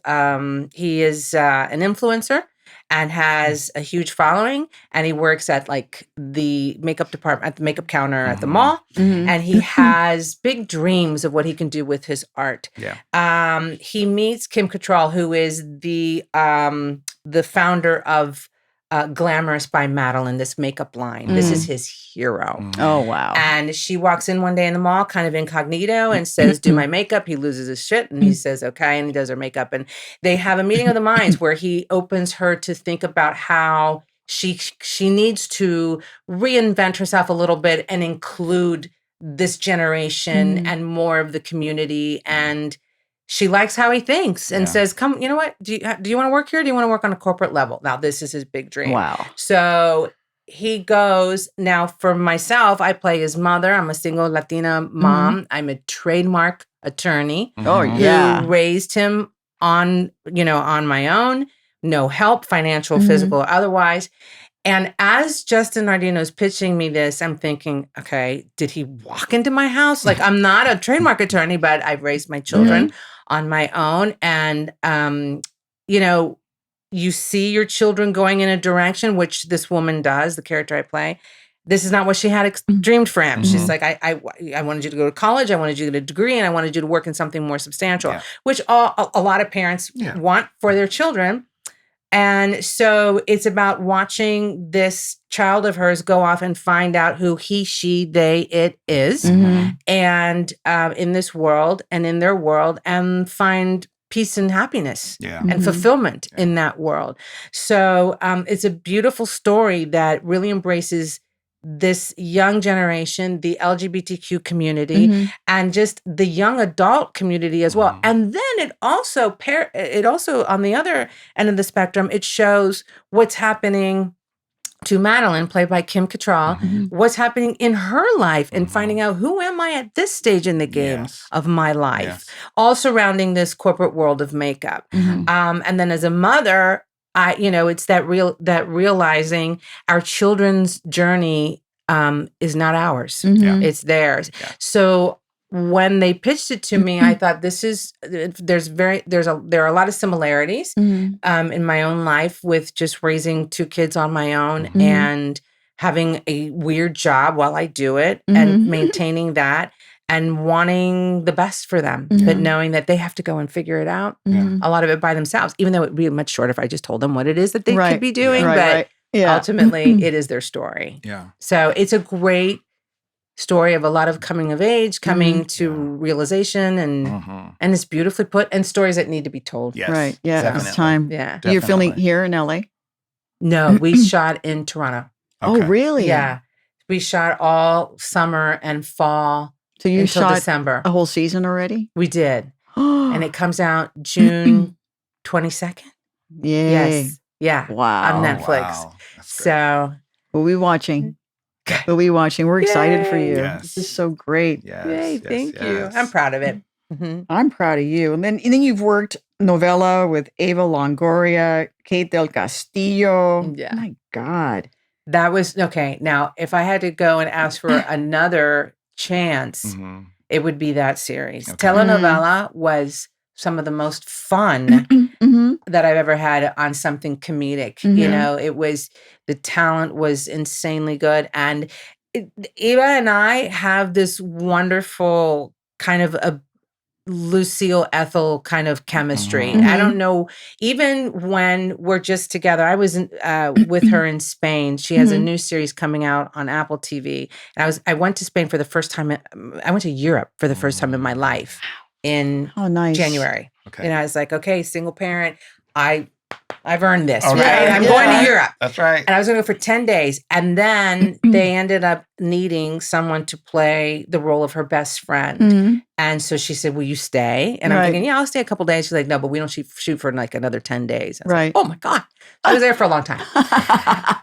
He is an influencer and has a huge following, and he works at like the makeup department, at the makeup counter at the Mhm. mall, Mhm. and he has big dreams of what he can do with his art. Yeah. He meets Kim Cattrall, who is the founder of Glamorous by Madeline, this makeup line. This is his hero. Mhm. Oh, wow. And she walks in one day in the mall, kind of incognito, and says, "Do my makeup." He loses his shit, and he says, "Okay," and he does her makeup. And they have a meeting of the minds where he opens her to think about how she needs to reinvent herself a little bit and include this generation and more of the community. And she likes how he thinks and says, come, you know what? Do you want to work here? Or do you want to work on a corporate level? Now, this is his big dream. Wow. So he goes. Now, for myself, I play his mother. I'm a single Latina mom. I'm a trademark attorney Oh, yeah. who raised him on my own, no help, financial, physical, otherwise. And as Justin Nardino's pitching me this, I'm thinking, okay, did he walk into my house? Like, I'm not a trademark attorney, but I've raised my children on my own. And, you see your children going in a direction, which this woman does, the character I play. This is not what she had dreamed for him. She's like, I wanted you to go to college. I wanted you to get a degree, and I wanted you to work in something more substantial, which a lot of parents want for their children. And so it's about watching this child of hers go off and find out who he, she, they, it is, and in this world and in their world, and find peace and happiness and fulfillment in that world. So it's a beautiful story that really embraces this young generation, the LGBTQ community, and just the young adult community as well. And then it also on the other end of the spectrum, it shows what's happening to Madeline, played by Kim Cattrall, what's happening in her life and finding out, who am I at this stage in the game of my life, all surrounding this corporate world of makeup. And then as a mother, it's that realizing our children's journey is not ours. It's theirs. So when they pitched it to me, I thought there are a lot of similarities in my own life with just raising two kids on my own and having a weird job while I do it and maintaining that and wanting the best for them, but knowing that they have to go and figure it out, a lot of it by themselves, even though it would be much shorter if I just told them what it is that they could be doing. But ultimately, it is their story. Yeah. So it's a great story of a lot of coming of age, coming to realization, and it's beautifully put, and stories that need to be told. Yes. Right. Yeah. Definitely. It's time. Yeah. Definitely. You're filming here in LA? No, we shot in Toronto. Okay. Oh, really? Yeah. We shot all summer and fall. So you until shot December. A whole season already? We did. And it comes out June 22nd. Yay. Yes. Yeah. Wow. On Netflix. Wow. So we'll be watching. We're excited for you. Yes. This is so great. Yes. Yay, thank you. I'm proud of it. I'm proud of you. And then you've worked novella with Eva Longoria, Kate del Castillo. Yeah. My God. That was okay. Now, if I had to go and ask for another chance, it would be that series. Okay. Telenovela was some of the most fun that I've ever had on something comedic. It was, the talent was insanely good. And Eva and I have this wonderful kind of a Lucille Ethel kind of chemistry. I don't know, even when we're just together, I was with her in Spain. She has a new series coming out on Apple TV. And I went to Spain for the first time. I went to Europe for the first time in my life in January. Okay. And I was like, okay, single parent, I've earned this, right? Yeah, I'm going to Europe. That's right. And I was going to go for 10 days. And then they ended up needing someone to play the role of her best friend. And so she said, will you stay? And I'm thinking, yeah, I'll stay a couple days. She's like, no, but we don't shoot for like another 10 days. I was like, oh my God. I was there for a long time.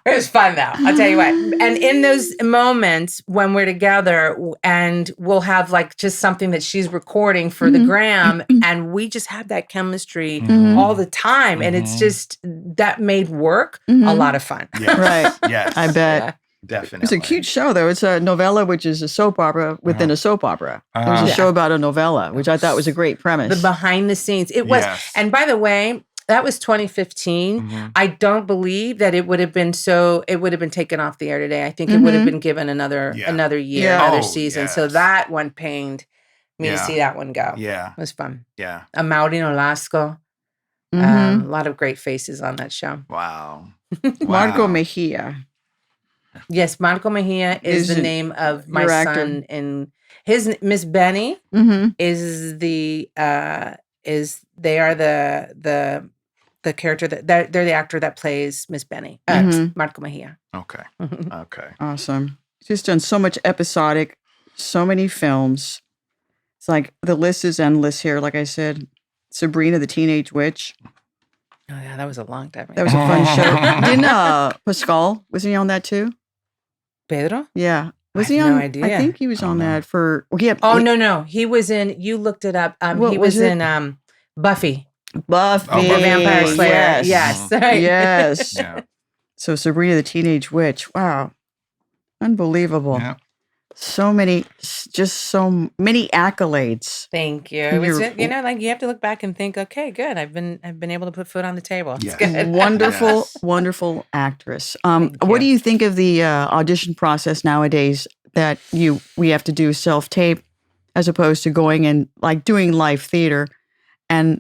It was fun though. I'll tell you what. And in those moments when we're together and we'll have like just something that she's recording for the gram, and we just have that chemistry all the time. And it's just, that made work a lot of fun. Yes. Right. Yes. I bet. Yeah. Definitely. It's a cute show, though. It's a novella, which is a soap opera within a soap opera. There's a show about a novella, which I thought was a great premise. The behind the scenes. It was. Yes. And by the way, that was 2015. I don't believe that it would have been taken off the air today. I think it would have been given another year, another season. So that one pained me to see that one go. Yeah. It was fun. Yeah. Amaury Nolasco. A lot of great faces on that show. Wow. Marco Mejia. Yes, Marco Mejia is the name of my son. In his Miss Benny is they are the character that they're the actor that plays Miss Benny. Marco Mejia. Okay. Okay. Awesome. Just done so much episodic so many films. It's like the list is endless here. Like I said, Sabrina the Teenage Witch. Oh yeah, that was a long time ago. That was a fun show. Didn't Pascal, was he on that too? Pedro? Yeah. Was I he have on? no idea. I think he was on that for. Yeah. Oh no, he was in. You looked it up. What He was was it? in Buffy, Buffy. the Vampire Slayer. Yes, right. Yes. Yeah. So Sabrina the Teenage Witch. Wow. Unbelievable. Yeah. So many accolades. Thank you. It was just, like you have to look back and think, okay, good. I've been able to put food on the table. It's Yes. good. Wonderful, Yes. wonderful actress. Thank What do you. you think of the audition process nowadays that we have to do self-tape as opposed to going and like doing live theater and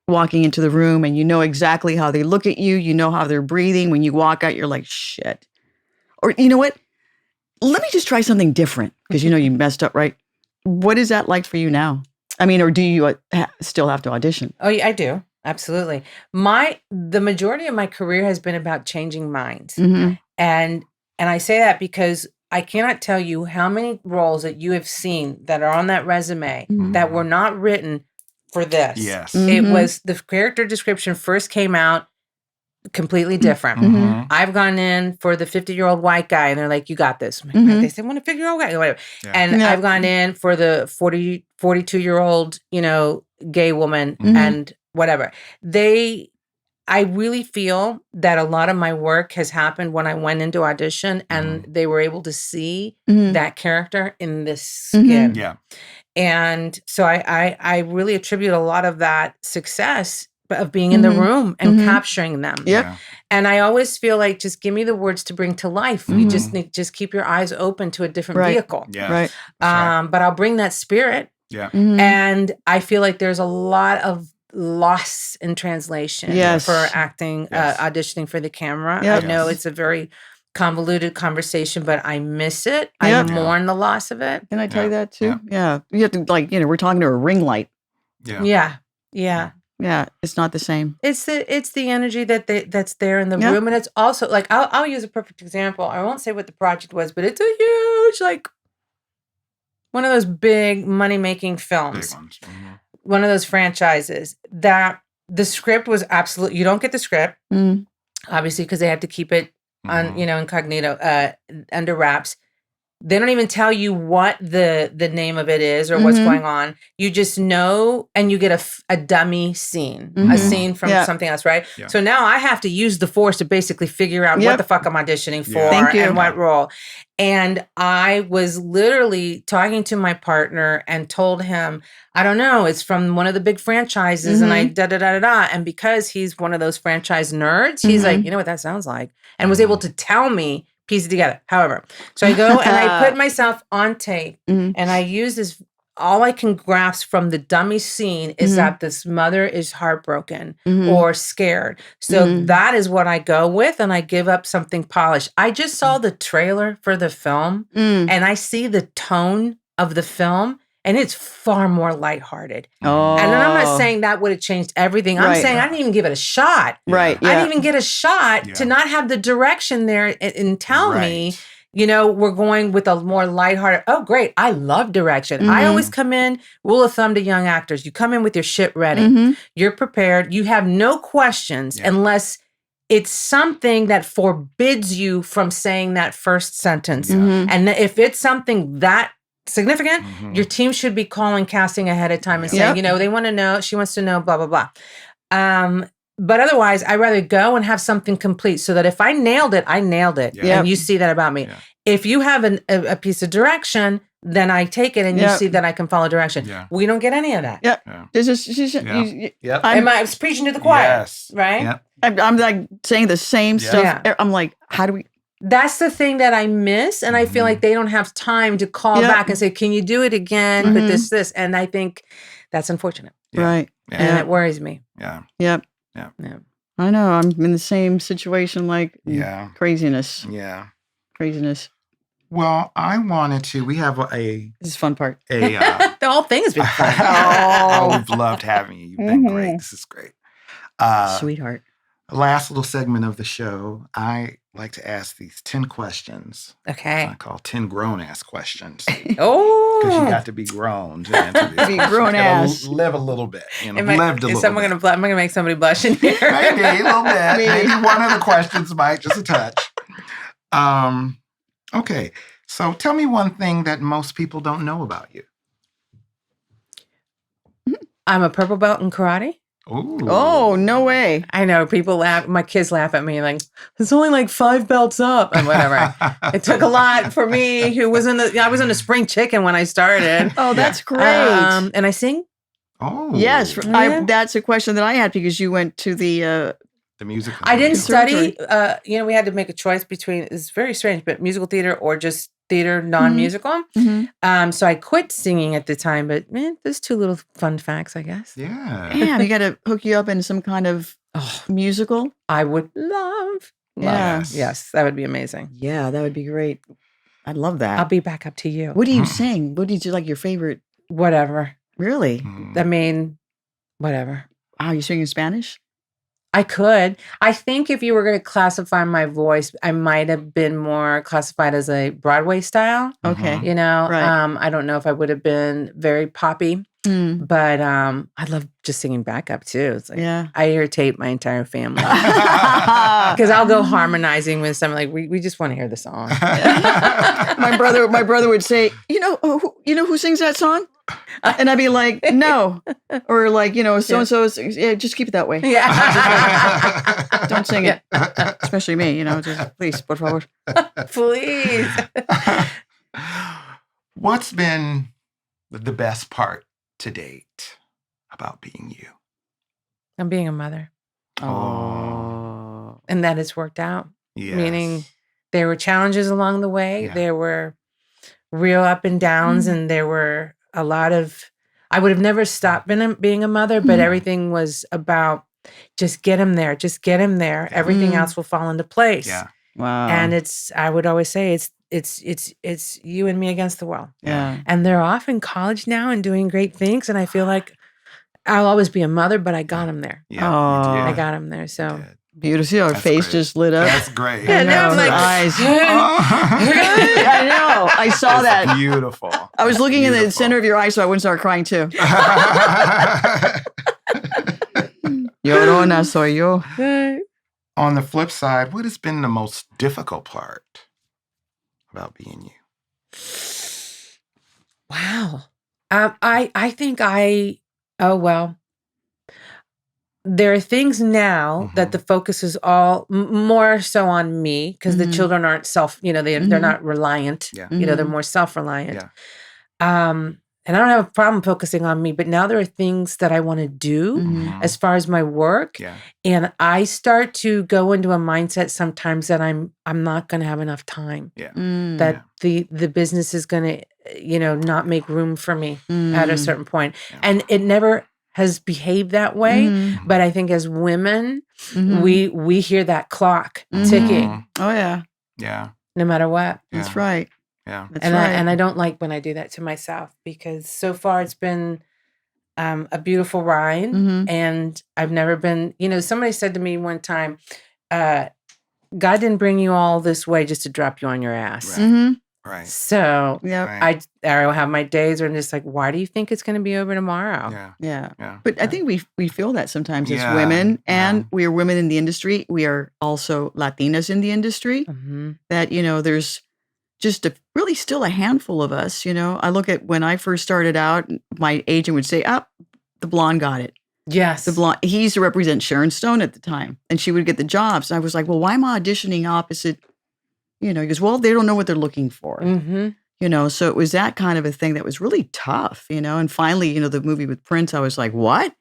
walking into the room and you know exactly how they look at you, you know how they're breathing. When you walk out, you're like, shit. Or you know what? Let me just try something different because you know you messed up, right? What is that like for you now? I mean, or do you still have to audition? Oh, yeah, I do. Absolutely. The majority of my career has been about changing minds. Mm-hmm. And I say that because I cannot tell you how many roles that you have seen that are on that resume Mhm. that were not written for this. Yes. It Mhm. was the character description first came out completely different. Mhm. I've gone in for the 50-year-old white guy and they're like, you got this. I'm like, Mhm. They said, want a 50-year-old guy, whatever. Yeah. And Yeah. I've gone in for the 42-year-old, gay woman Mhm. and whatever. I really feel that a lot of my work has happened when I went into audition and they were able to see Mhm. that character in this skin. Yeah. And so I really attribute a lot of that success of being in the Mhm. room and Mhm. capturing them. Yep. Yeah. And I always feel like just give me the words to bring to life. You just need just keep your eyes open to a different Right. vehicle. Yeah. Right. That's right. But I'll bring that spirit. Yeah. Mhm. And I feel like there's a lot of loss in translation Yes. for acting, Yes. auditioning for the camera. Yep. I know Yes. it's a very convoluted conversation, but I miss it. I Yep. mourn the loss of it. Can I tell you Yeah. that too? Yeah. You have to we're talking to a ring light. Yeah. Yeah. Yeah. It's not the same. It's the energy that's there in the Yeah. room, and it's also like I'll use a perfect example. I won't say what the project was, but it's a huge one of those big money making films, Big ones. Mhm. one of those franchises that the script was absolute. You don't get the script, Mm. obviously, because they have to keep it on Mhm. incognito, under wraps. They don't even tell you what the name of it is or what's Mhm. going on. You just know, and you get a dummy scene, a Mhm. scene from Yeah. something else, right? Yeah. So now I have to use the force to basically figure out Yep. what the fuck I'm auditioning for Yeah. Thank you. and what role. And I was literally talking to my partner and told him, I don't know, it's from one of the big franchises and I da-da-da-da-da. And because he's one of those franchise nerds, he's like, you know what that sounds like? And was able to tell me, piece it together. However, so I go and I put myself on tape Mhm. and I use this. All I can grasp from the dummy scene is that this mother is heartbroken Mhm. or scared. So that is what I go with, and I give up something polished. I just saw the trailer for the film, Mm. and I see the tone of the film, and it's far more lighthearted. Oh. And then I'm not saying that would have changed everything. I'm Right. saying I didn't even give it a shot. Right. I Yeah. didn't even get a shot Yeah. to not have the direction there and tell me, Right. we're going with a more lighthearted. Oh, great. I love direction. I always come in, rule of thumb to young actors. You come in with your shit ready. Mhm. You're prepared. You have no questions Yeah. unless it's something that forbids you from saying that first sentence. Mhm. And if it's something that significant, Mhm. your team should be calling casting ahead of time and Yeah. saying, they want to know, she wants to know, blah, blah, blah. But otherwise, I'd rather go and have something complete so that if I nailed it, I nailed it. Yeah. And you see that about me. Yeah. If you have a piece of direction, then I take it and you Yep. see that I can follow direction. Yeah. We don't get any of that. Yeah. Yeah. This is Yeah. Yep. I'm I was preaching to the choir, Yes. right? Yep. I'm like saying the same Yeah. stuff. Yeah. I'm like, how do we? That's the thing that I miss. And I feel like they don't have time to call Yep. back and say, can you do it again? But this. And I think that's unfortunate. Yeah. Right. Yeah. And it worries me. Yeah. Yep. Yeah. Yeah. I know. I'm in the same situation. Like Yeah. craziness. Yeah. Craziness. Well, I wanted to. We have a This is the fun part. The whole thing has been fun. Oh, we've loved having you. You've been Mhm. great. This is great. Sweetheart. Last little segment of the show, I like to ask these 10 questions. Okay. I call 10 grown-ass questions. Oh. Because you got to be grown to answer these Be questions. grown-ass. You gotta live a little bit. You know, Am lived a little bit. I'm going to make somebody blush in here. Maybe a little bit. Maybe one of the questions might, just a touch. Okay. So tell me one thing that most people don't know about you. I'm a purple belt in karate. Ooh. Oh, no way. I know people laugh. My kids laugh at me like, it's only like 5 belts up and whatever. It took a lot for me I was in a spring chicken when I started. Oh, that's great. And I sing. Oh. Yes. Yeah. That's a question that I had because you went to the music. I didn't Conservatory. study. We had to make a choice between, it's very strange, but musical theater or just theater, non-musical. Mhm. So I quit singing at the time, but there's 2 little fun facts, I guess. Yeah. Damn, you got to hook you up in some kind of musical. I would love. Yeah. Yes, that would be amazing. Yeah, that would be great. I'd love that. I'll be back up to you. What do you sing? What did you like your favorite? Whatever. Really? Mm. I mean, whatever. Wow, you sing in Spanish? I could. I think if you were going to classify my voice, I might have been more classified as a Broadway style. Okay. You know, Right. I don't know if I would have been very poppy, Mm. but I love just singing backup too. It's like Yeah. I irritate my entire family because I'll go harmonizing with something like we just want to hear the song. my brother would say, you know who sings that song? And I'd be like, no. Or like, so and so, yeah, just keep it that way. Yeah. Don't sing it. Especially me, just please, por favor. Please. What's been the best part to date about being you? I'm being a mother. Oh. And that has worked out. Yes. Meaning there were challenges along the way. Yeah. There were real up and downs, and there were a lot of, I would have never stopped being a mother, but everything was about just get him there, just get him there. Everything else will fall into place. Yeah. Wow. And I would always say it's you and me against the world. Yeah. And they're off in college now and doing great things. And I feel like I'll always be a mother, but I got him there. Yeah. Oh. You I did. got him there. So. You did. Beautiful. See how her That's face great. just lit up? That's great. Yeah, now I'm her like, eyes. Oh. I know. I saw That's that. beautiful. I was looking in the Beautiful. center of your eye so I wouldn't start crying too. Llorona soy yo. On the flip side, what has been the most difficult part about being you? Wow. I think there are things now that the focus is all more so on me because the children aren't they're not reliant. Yeah. They're more self-reliant. Yeah. And I don't have a problem focusing on me, but now there are things that I want to do Mhm. as far as my work. Yeah. And I start to go into a mindset sometimes that I'm not going to have enough time. Yeah. That the business is going to, not make room for me at a certain point. Yeah. And it never has behaved that way. Mhm. But I think as women, Mhm. we hear that clock Mhm. ticking Oh yeah, Yeah. no matter what. that's Yeah. right. Yeah. That's And right. I don't like when I do that to myself because so far it's been a beautiful ride. Mhm. And I've never been, somebody said to me one time, God didn't bring you all this way just to drop you on your ass. Right. Mhm. Right. So Yep. Right. I have my days where I'm just like, why do you think it's going to be over tomorrow? Yeah. Yeah. Yeah. But I think we feel that sometimes as Yeah, women, and yeah. we are women in the industry. We are also Latinas in the industry. Mm-hmm. That there's just really still a handful of us. I look at when I first started out, my agent would say, the blonde got it. Yes. The blonde, he used to represent Sharon Stone at the time, and she would get the jobs. And I was like, well, why am I auditioning opposite? He goes, well, they don't know what they're looking for. Mm-hmm. So it was that kind of a thing that was really tough, and finally, the movie with Prince, I was like, what?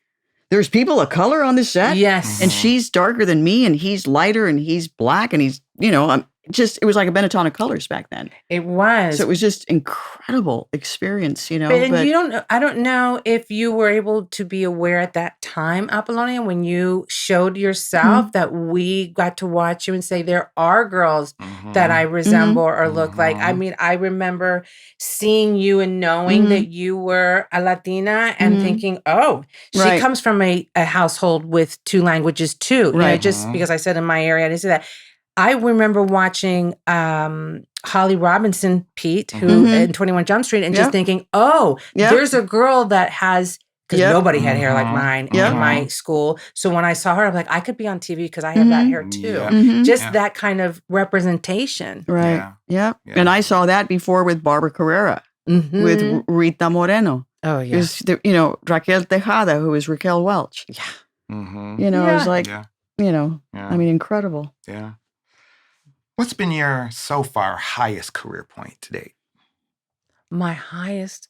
There's people of color on this set? Yes. And she's darker than me, and he's lighter, and he's black, and he's, it was like a Benetton of colors back then. It was. So it was just incredible experience, you know. But you don't know, I don't know if you were able to be aware at that time, Apollonia, when you showed yourself that we got to watch you and say, there are girls that I resemble or look like. I mean, I remember seeing you and knowing that you were a Latina and thinking, oh, she comes from a household with 2 languages too. You know, just because I said in my area, I didn't say that. I remember watching Holly Robinson, Pete, who in 21 Jump Street, and just thinking, oh, there's a girl that has, because nobody had hair like mine in my school. So when I saw her, I'm like, I could be on TV because I have that hair too. Just that kind of representation. Right. Yeah. And I saw that before with Barbara Carrera, with Rita Moreno. Oh, yeah. You know, Raquel Tejada, who is Raquel Welch. Yeah. You know, it was like, you know, I mean, incredible. Yeah. What's been your, so far, highest career point to date? My highest?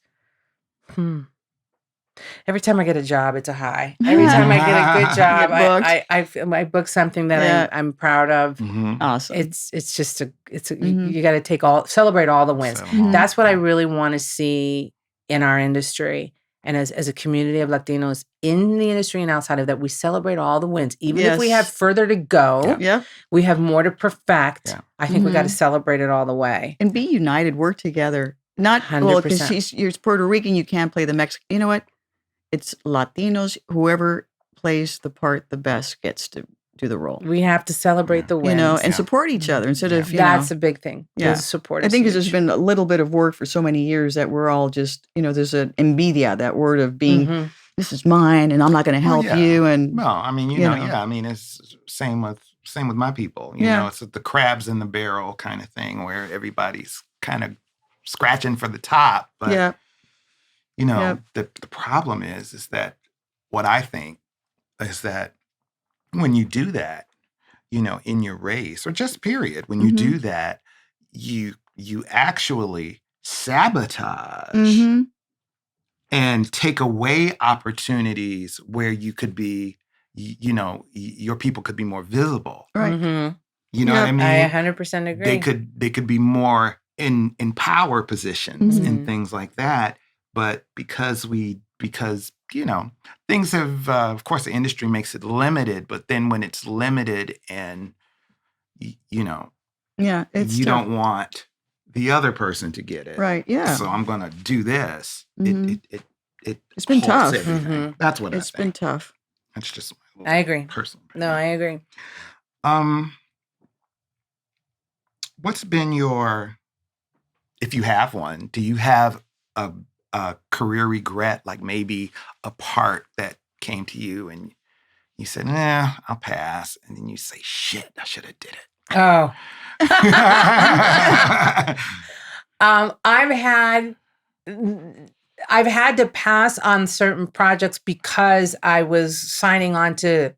Every time I get a job, it's a high. Every time I get a good job, I book something that I'm proud of. Awesome. It's just you got to celebrate all the wins. That's what I really want to see in our industry. And as a community of Latinos in the industry and outside of that, we celebrate all the wins. Even if we have further to go, we have more to perfect. I think we got to celebrate it all the way. And be united, work together. Not, 100%. Well, because you're Puerto Rican, you can't play the Mexican. You know what? It's Latinos, whoever plays the part the best gets to do the role. We have to celebrate the wins. You know, and support each other instead of, That's a big thing. Support. I think there's been a little bit of work for so many years that we're all just, you know, there's an envidia, that word of being, this is mine and I'm not going to help you. And well, I mean, you know, I mean, it's same with my people. You know, it's the crabs in the barrel kind of thing where everybody's kind of scratching for the top. But, you know, the problem is that what I think is that when you do that, you know, in your race or just period, when you do that, you actually sabotage and take away opportunities where you could be, you know, your people could be more visible. Right. You know what I mean? I 100% agree. They could be more in power positions and things like that. But because you know, things have, of course, the industry makes it limited, but then when it's limited and, you know, it's you tough. don't want the other person to get it. Right, So I'm going to do this. It's been tough. That's what it's been tough. That's just I agree. Personal opinion. No, I agree. What's been your, if you have one, do you have a career regret, like maybe a part that came to you and you said, nah, I'll pass. And then you say, shit, I should have did it. Oh. I've had to pass on certain projects because I was signing on to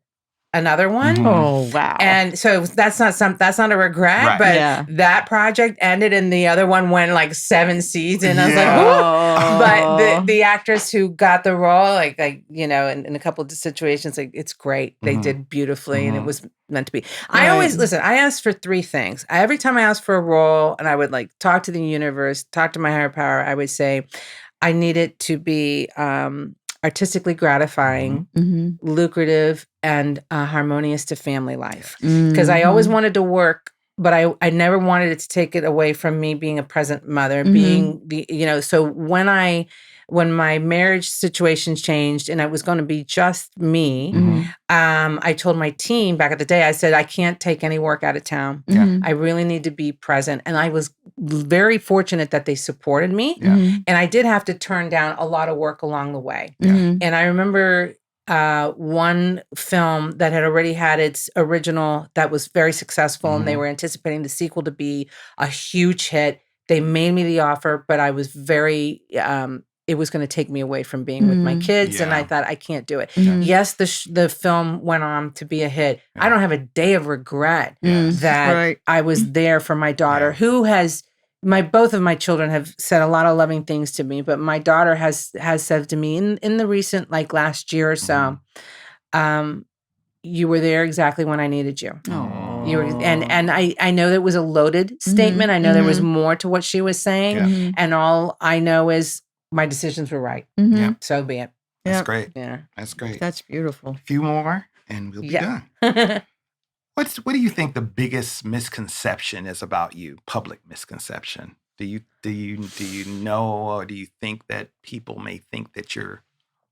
another one. Oh, wow. And so that's not a regret, but that project ended and the other one went like 7 seasons. I was like, whoa. But the actress who got the role, like you know, in a couple of situations, like it's great. They did beautifully and it was meant to be. I always, listen, I asked for 3 things. Every time I asked for a role and I would like talk to the universe, talk to my higher power, I would say, I need it to be artistically gratifying, lucrative, and harmonious to family life. Because I always wanted to work, but I never wanted it to take it away from me being a present mother, being the, you know, so when my marriage situation changed and it was going to be just me, I told my team back at the day, I said, I can't take any work out of town. I really need to be present. And I was very fortunate that they supported me. And I did have to turn down a lot of work along the way. And I remember one film that had already had its original that was very successful and they were anticipating the sequel to be a huge hit. They made me the offer, but I was very, it was going to take me away from being with my kids. And I thought, I can't do it. Yes, the film went on to be a hit. I don't have a day of regret that I was there for my daughter who has, both of my children have said a lot of loving things to me, but my daughter has said to me in the recent, like last year or so, you were there exactly when I needed you. and I know that it was a loaded statement. I know there was more to what she was saying, and all I know is my decisions were right. So be it. That's great. Yeah, that's great. That's beautiful. A few more, and we'll be done. What do you think the biggest misconception is about you? Public misconception. Do you know, or do you think that people may think that you're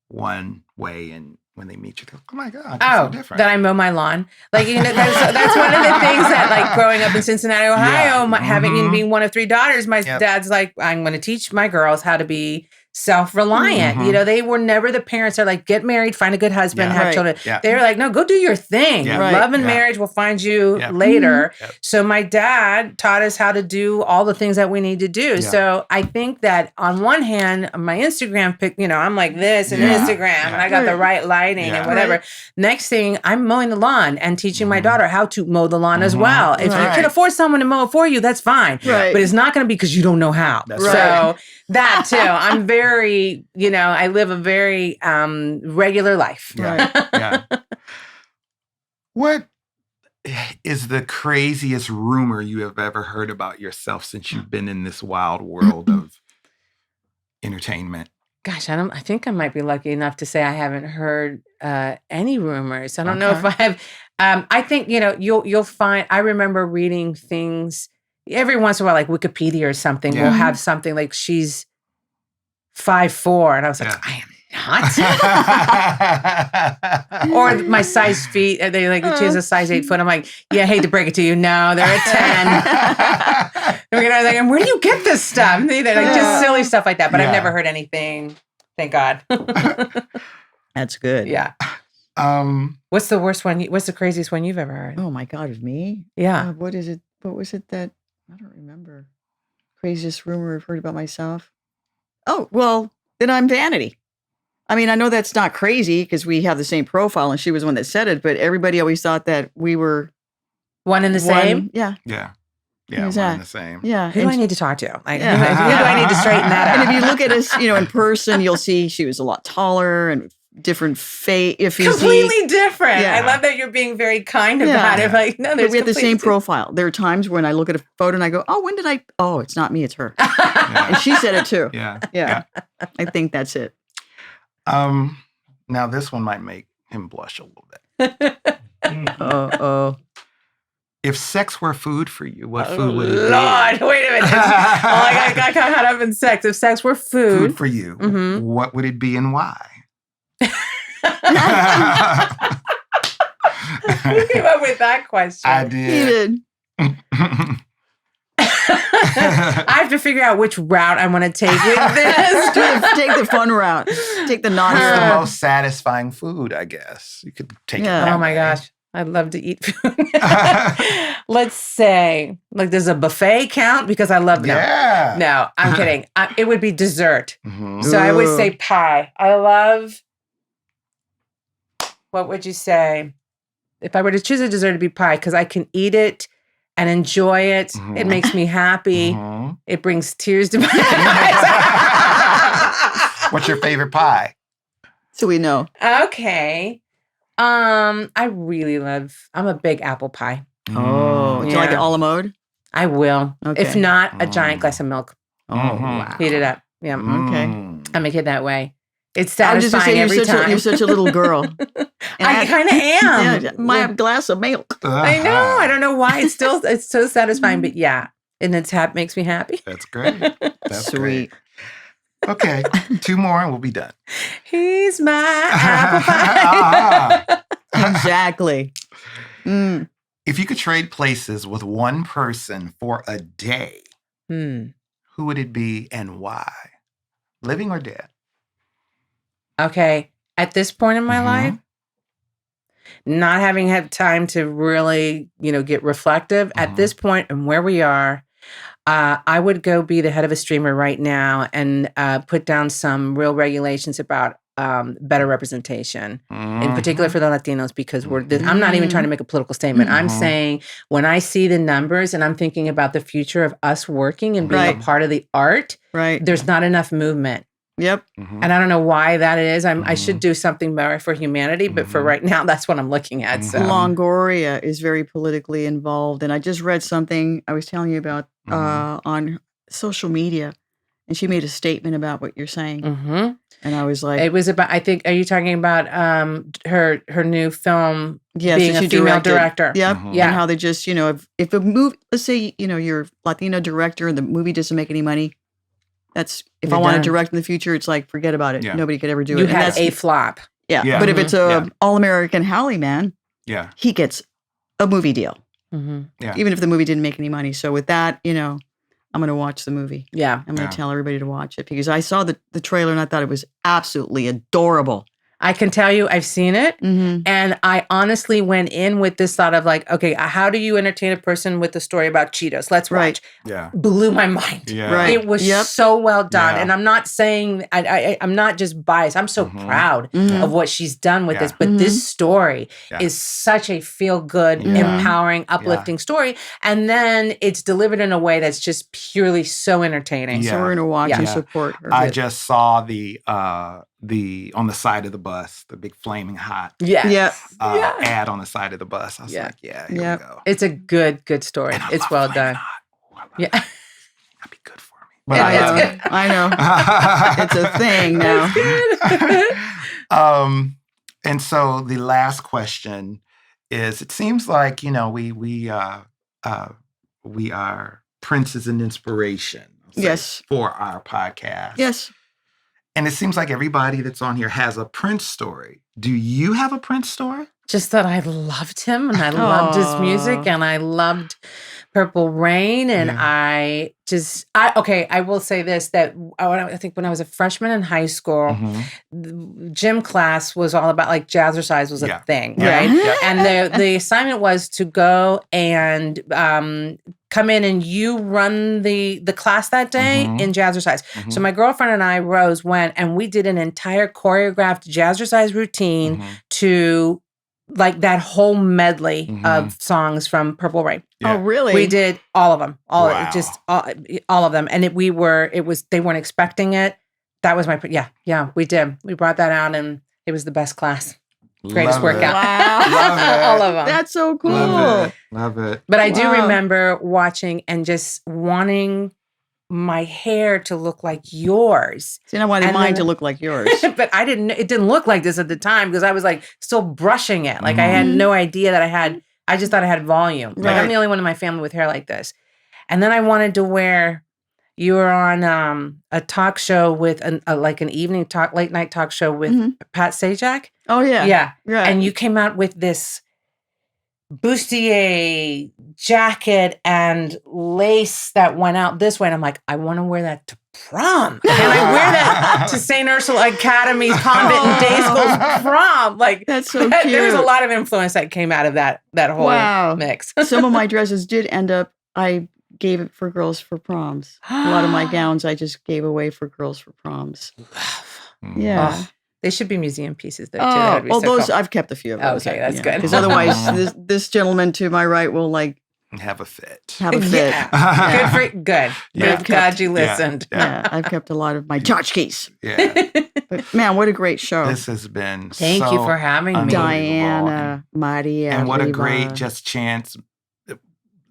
one way, and when they meet you, they're like, oh my God, you're so different. That I mow my lawn. Like, that's one of the things that, like, growing up in Cincinnati, Ohio, being one of 3 daughters, my dad's like, I'm going to teach my girls how to be self-reliant. They were never the parents that are like, get married, find a good husband, have children. They were like, no, go do your thing. Love and marriage will find you later. So my dad taught us how to do all the things that we need to do. So I think that on one hand, my Instagram pic, I'm like this and Instagram, and I got the right lighting and whatever. Next thing, I'm mowing the lawn and teaching my daughter how to mow the lawn as well. If you can afford someone to mow it for you, that's fine. But it's not going to be because you don't know how. So that too. I'm very, I live a very regular life. What is the craziest rumor you have ever heard about yourself since you've been in this wild world of entertainment? Gosh, I think I might be lucky enough to say I haven't heard any rumors. I don't know if I have. I think, you'll find, I remember reading things every once in a while, like Wikipedia or something will have something like she's 5'4", and I was like, I am not. Or my size feet, they like, she has a size 8 foot. I'm like, I hate to break it to you, no, they're a 10. And where do you get this stuff? Like just silly stuff like that. But I've never heard anything. Thank God. That's good. Yeah. What's the worst one? What's the craziest one you've ever heard? Oh my God, of me? Yeah. What is it? What was it that I don't remember? Craziest rumor I've heard about myself? Oh, well, then I'm vanity. I mean, I know that's not crazy because we have the same profile and she was the one that said it, but everybody always thought that we were one and the same. Yeah. Yeah. Yeah. One and the same. Yeah. Who do I need to talk to? Like, who do I need to straighten that out? And if you look at us, in person, you'll see she was a lot taller and different face. Completely different. Yeah. I love that you're being very kind about it. Like, no, we have the same profile. There are times when I look at a photo and I go, oh, it's not me, it's her. And she said it too. Yeah. I think that's it. Now this one might make him blush a little bit. If sex were food for you, what food would it be? Lord, wait a minute. I got caught up in sex. If sex were food for you, what would it be and why? You came up with that question. I did. You did. I have to figure out which route I want to take with this. Take the fun route. Take the non. It's the most satisfying food, I guess. You could take it. Oh my gosh. I'd love to eat food. Let's say, like, does a buffet count? Because I love them. Yeah. No, I'm kidding. It would be dessert. So I would say pie. I love, what would you say? If I were to choose a dessert, it'd be pie because I can eat it and enjoy it. It makes me happy. It brings tears to my eyes. What's your favorite pie? So we know. Okay. I'm a big apple pie. Oh, do you like it a la mode? I will. Okay. If not, a giant glass of milk. Oh, wow. Heat it up. Yeah. Okay. I make it that way. It's satisfying every time. You're such a little girl. I kind of am. Yeah, my glass of milk. I know. I don't know why. It's so satisfying, but yeah. And makes me happy. That's great. That's sweet. Great. Okay. 2 more and we'll be done. He's my apple pie. Exactly. If you could trade places with one person for a day, who would it be and why? Living or dead? Okay. At this point in my life, not having had time to really, get reflective, at this point and where we are, I would go be the head of a streamer right now and put down some real regulations about better representation, in particular for the Latinos, because I'm not even trying to make a political statement. I'm saying when I see the numbers and I'm thinking about the future of us working and being a part of the art, there's not enough movement. Yep. Mhm. And I don't know why that is. I should Mhm. do something more for humanity, but for Mhm. right now, that's what I'm looking at. So Longoria is very politically involved. And I just read something I was telling you about Mhm. on social media. And she made a statement about what you're saying. hmm And I was like, it was about, I think, are you talking about her new film yes, being that a she female directed. director? Yep. Mhm. Yeah. And how they just, if a movie, let's say, you're a Latina director and the movie doesn't make any money. That's, if I You're want to done. direct in the future, it's like, forget about it. Yeah. Nobody could ever do You it. And had that's, a flop. yeah. Yeah. But if it's a Yeah. All-American Halley man, Yeah. he gets a movie deal, hmm Yeah. even if the movie didn't make any money. So with that, I'm going to watch the movie. Yeah. I'm going Yeah. to tell everybody to watch it because I saw the trailer and I thought it was absolutely adorable. I can tell you I've seen it. Mm-hmm. And I honestly went in with this thought of like, okay, how do you entertain a person with a story about Cheetos? Let's watch. Right. Yeah. Blew my mind. Yeah. Right. It was Yep. so well done. Yeah. And I'm not saying, I'm not just biased. I'm so Mhm. proud Mhm. of what she's done with Yeah. this. But Mhm. this story Yeah. is such a feel-good, Yeah. empowering, uplifting story. And then it's delivered in a way that's just purely so entertaining. Yeah. So we're going to watch Yeah. and Yeah. support her. I just saw the on the side of the bus, the big flaming hot Yes. Yeah. ad on the side of the bus. I was Yeah. like, yeah, here Yep. we go. It's a good story. And I It's love well flaming done. hot. Ooh, I love Yeah. that. That'd be good for me. But It I is love good. it. I know. It's a thing now. And so the last question is: it seems like we are princes and inspiration. I'll say, Yes. for our podcast. Yes. And it seems like everybody that's on here has a Prince story. Do you have a Prince story? Just that I loved him and I loved his music Aw. and I loved Purple Rain. And Yeah. I will say this, that I think when I was a freshman in high school, Mhm. the gym class was all about like jazzercise was a Yeah. thing, Yeah. right? Yeah. And the assignment was to go and come in and you run the class that day Mhm. in jazzercise. Mhm. So my girlfriend and I, Rose, went and we did an entire choreographed jazzercise routine Mhm. to like that whole medley Mhm. of songs from Purple Rain. Yeah. Oh, really? We did all of them, Wow. all of them, and they weren't expecting it. That was we did. We brought that out, and it was the best class, greatest Love workout. Wow. Love it. All of them. That's so cool. Love it. Love it. But I do Wow. remember watching and just wanting my hair to look like yours. So you know why they And mind then- to look like yours. But it didn't look like this at the time because I was like still brushing it. Like I had Mhm. no idea that I just thought I had volume. Like I'm Right. the only one in my family with hair like this. And then I wanted to wear, you were on a talk show with like an evening talk, late night talk show with Mhm. Pat Sajak. Oh, yeah. Yeah. Right. And you came out with this bustier jacket and lace that went out this way. And I'm like, I want to wear that to prom. And I wear that to St. Ursula Academy's convent and day school's prom. Like That's so there was a cute. lot of influence that came out of that whole Wow. mix. Some of my dresses did end up, I gave it for girls for proms. A lot of my gowns I just gave away for girls for proms. Mhm. Yeah. Oh, they should be museum pieces though too. That would be so those cool. I've kept a few of those. Okay, that's good. Because otherwise, this gentleman to my right will like Have a fit. have a fit. Yeah. Good. Yeah. Good. Glad you listened. Yeah, I've kept a lot of my tchotchkes. Yeah. But man, what a great show. This has been Thank you so for having me. unbelievable. Diana-Maria And what a Riva. great just chance.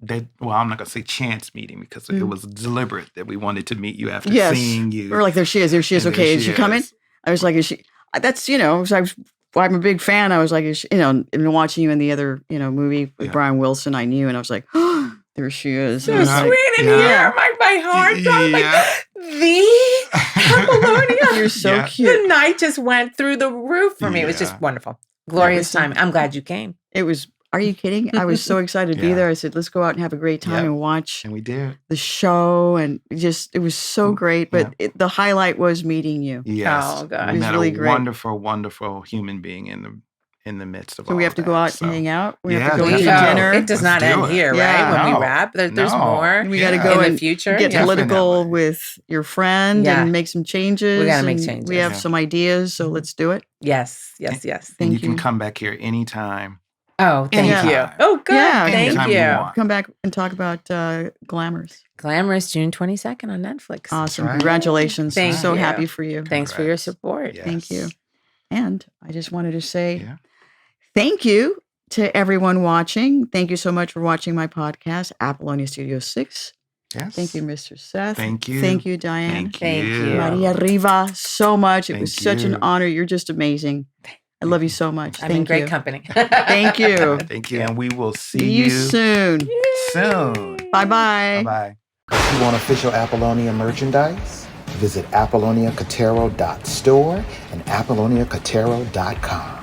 I'm not going to say chance meeting because it was deliberate that we wanted to meet you after Yes. seeing you. We were like, there she is. There she is. And Okay, there is she she coming? is. I was like, is she? That's so I'm a big fan. I was like, is she, and watching you in the other movie with Yeah. Brian Wilson, I knew, and I was like, oh, there she is. So And I was Yeah. like, sweet in Yeah. here. My heart. I'm like, the Apollonia. you're so Yeah. cute. The night just went through the roof for me. It was just Yeah. wonderful. Glorious was so- time. I'm glad you came. It was. Are you kidding? I was so excited to be Yeah. there. I said, let's go out and have a great time Yep. and watch And we did. the show, and it was so great. But Yeah. the highlight was meeting you. Yes. Oh, God. We It was met really a great. wonderful, wonderful human being in the midst of So all we have to go that, out so. and hang out. We have Yeah, to go let's to do it. dinner. It does Let's not do end it. here, Yeah. right? When No. we wrap, there's No. more. We got to Yeah. go In the and future. get Yeah. political Definitely. with your friend Yeah. and make some changes. We gotta make and changes. We have Yeah. some ideas, so let's do it. Yes. And Thank you can come back here anytime Oh, thank Anytime. you. Oh, good. Yeah. Thank Anytime you you. want. Come back and talk about Glamorous. Glamorous, June 22nd on Netflix. Awesome. right. Congratulations. Thank So you. happy for you. Thanks for your support. Yes. Thank you. And I just wanted to say Yeah. thank you to everyone watching. Thank you so much for watching my podcast, Apollonia Studio 6. Yes. Thank you, Mr. Seth. Thank you. Thank you, Diane. Thank you. Maria Riva, so much. It was Thank such an you. honor. You're just amazing. I love you so much. I'm in Thank great you. company. Thank you. Thank you. And we will see See you soon. soon. Bye-bye. Bye-bye. If you want official Apollonia merchandise, visit apolloniakotero.store and apolloniakotero.com.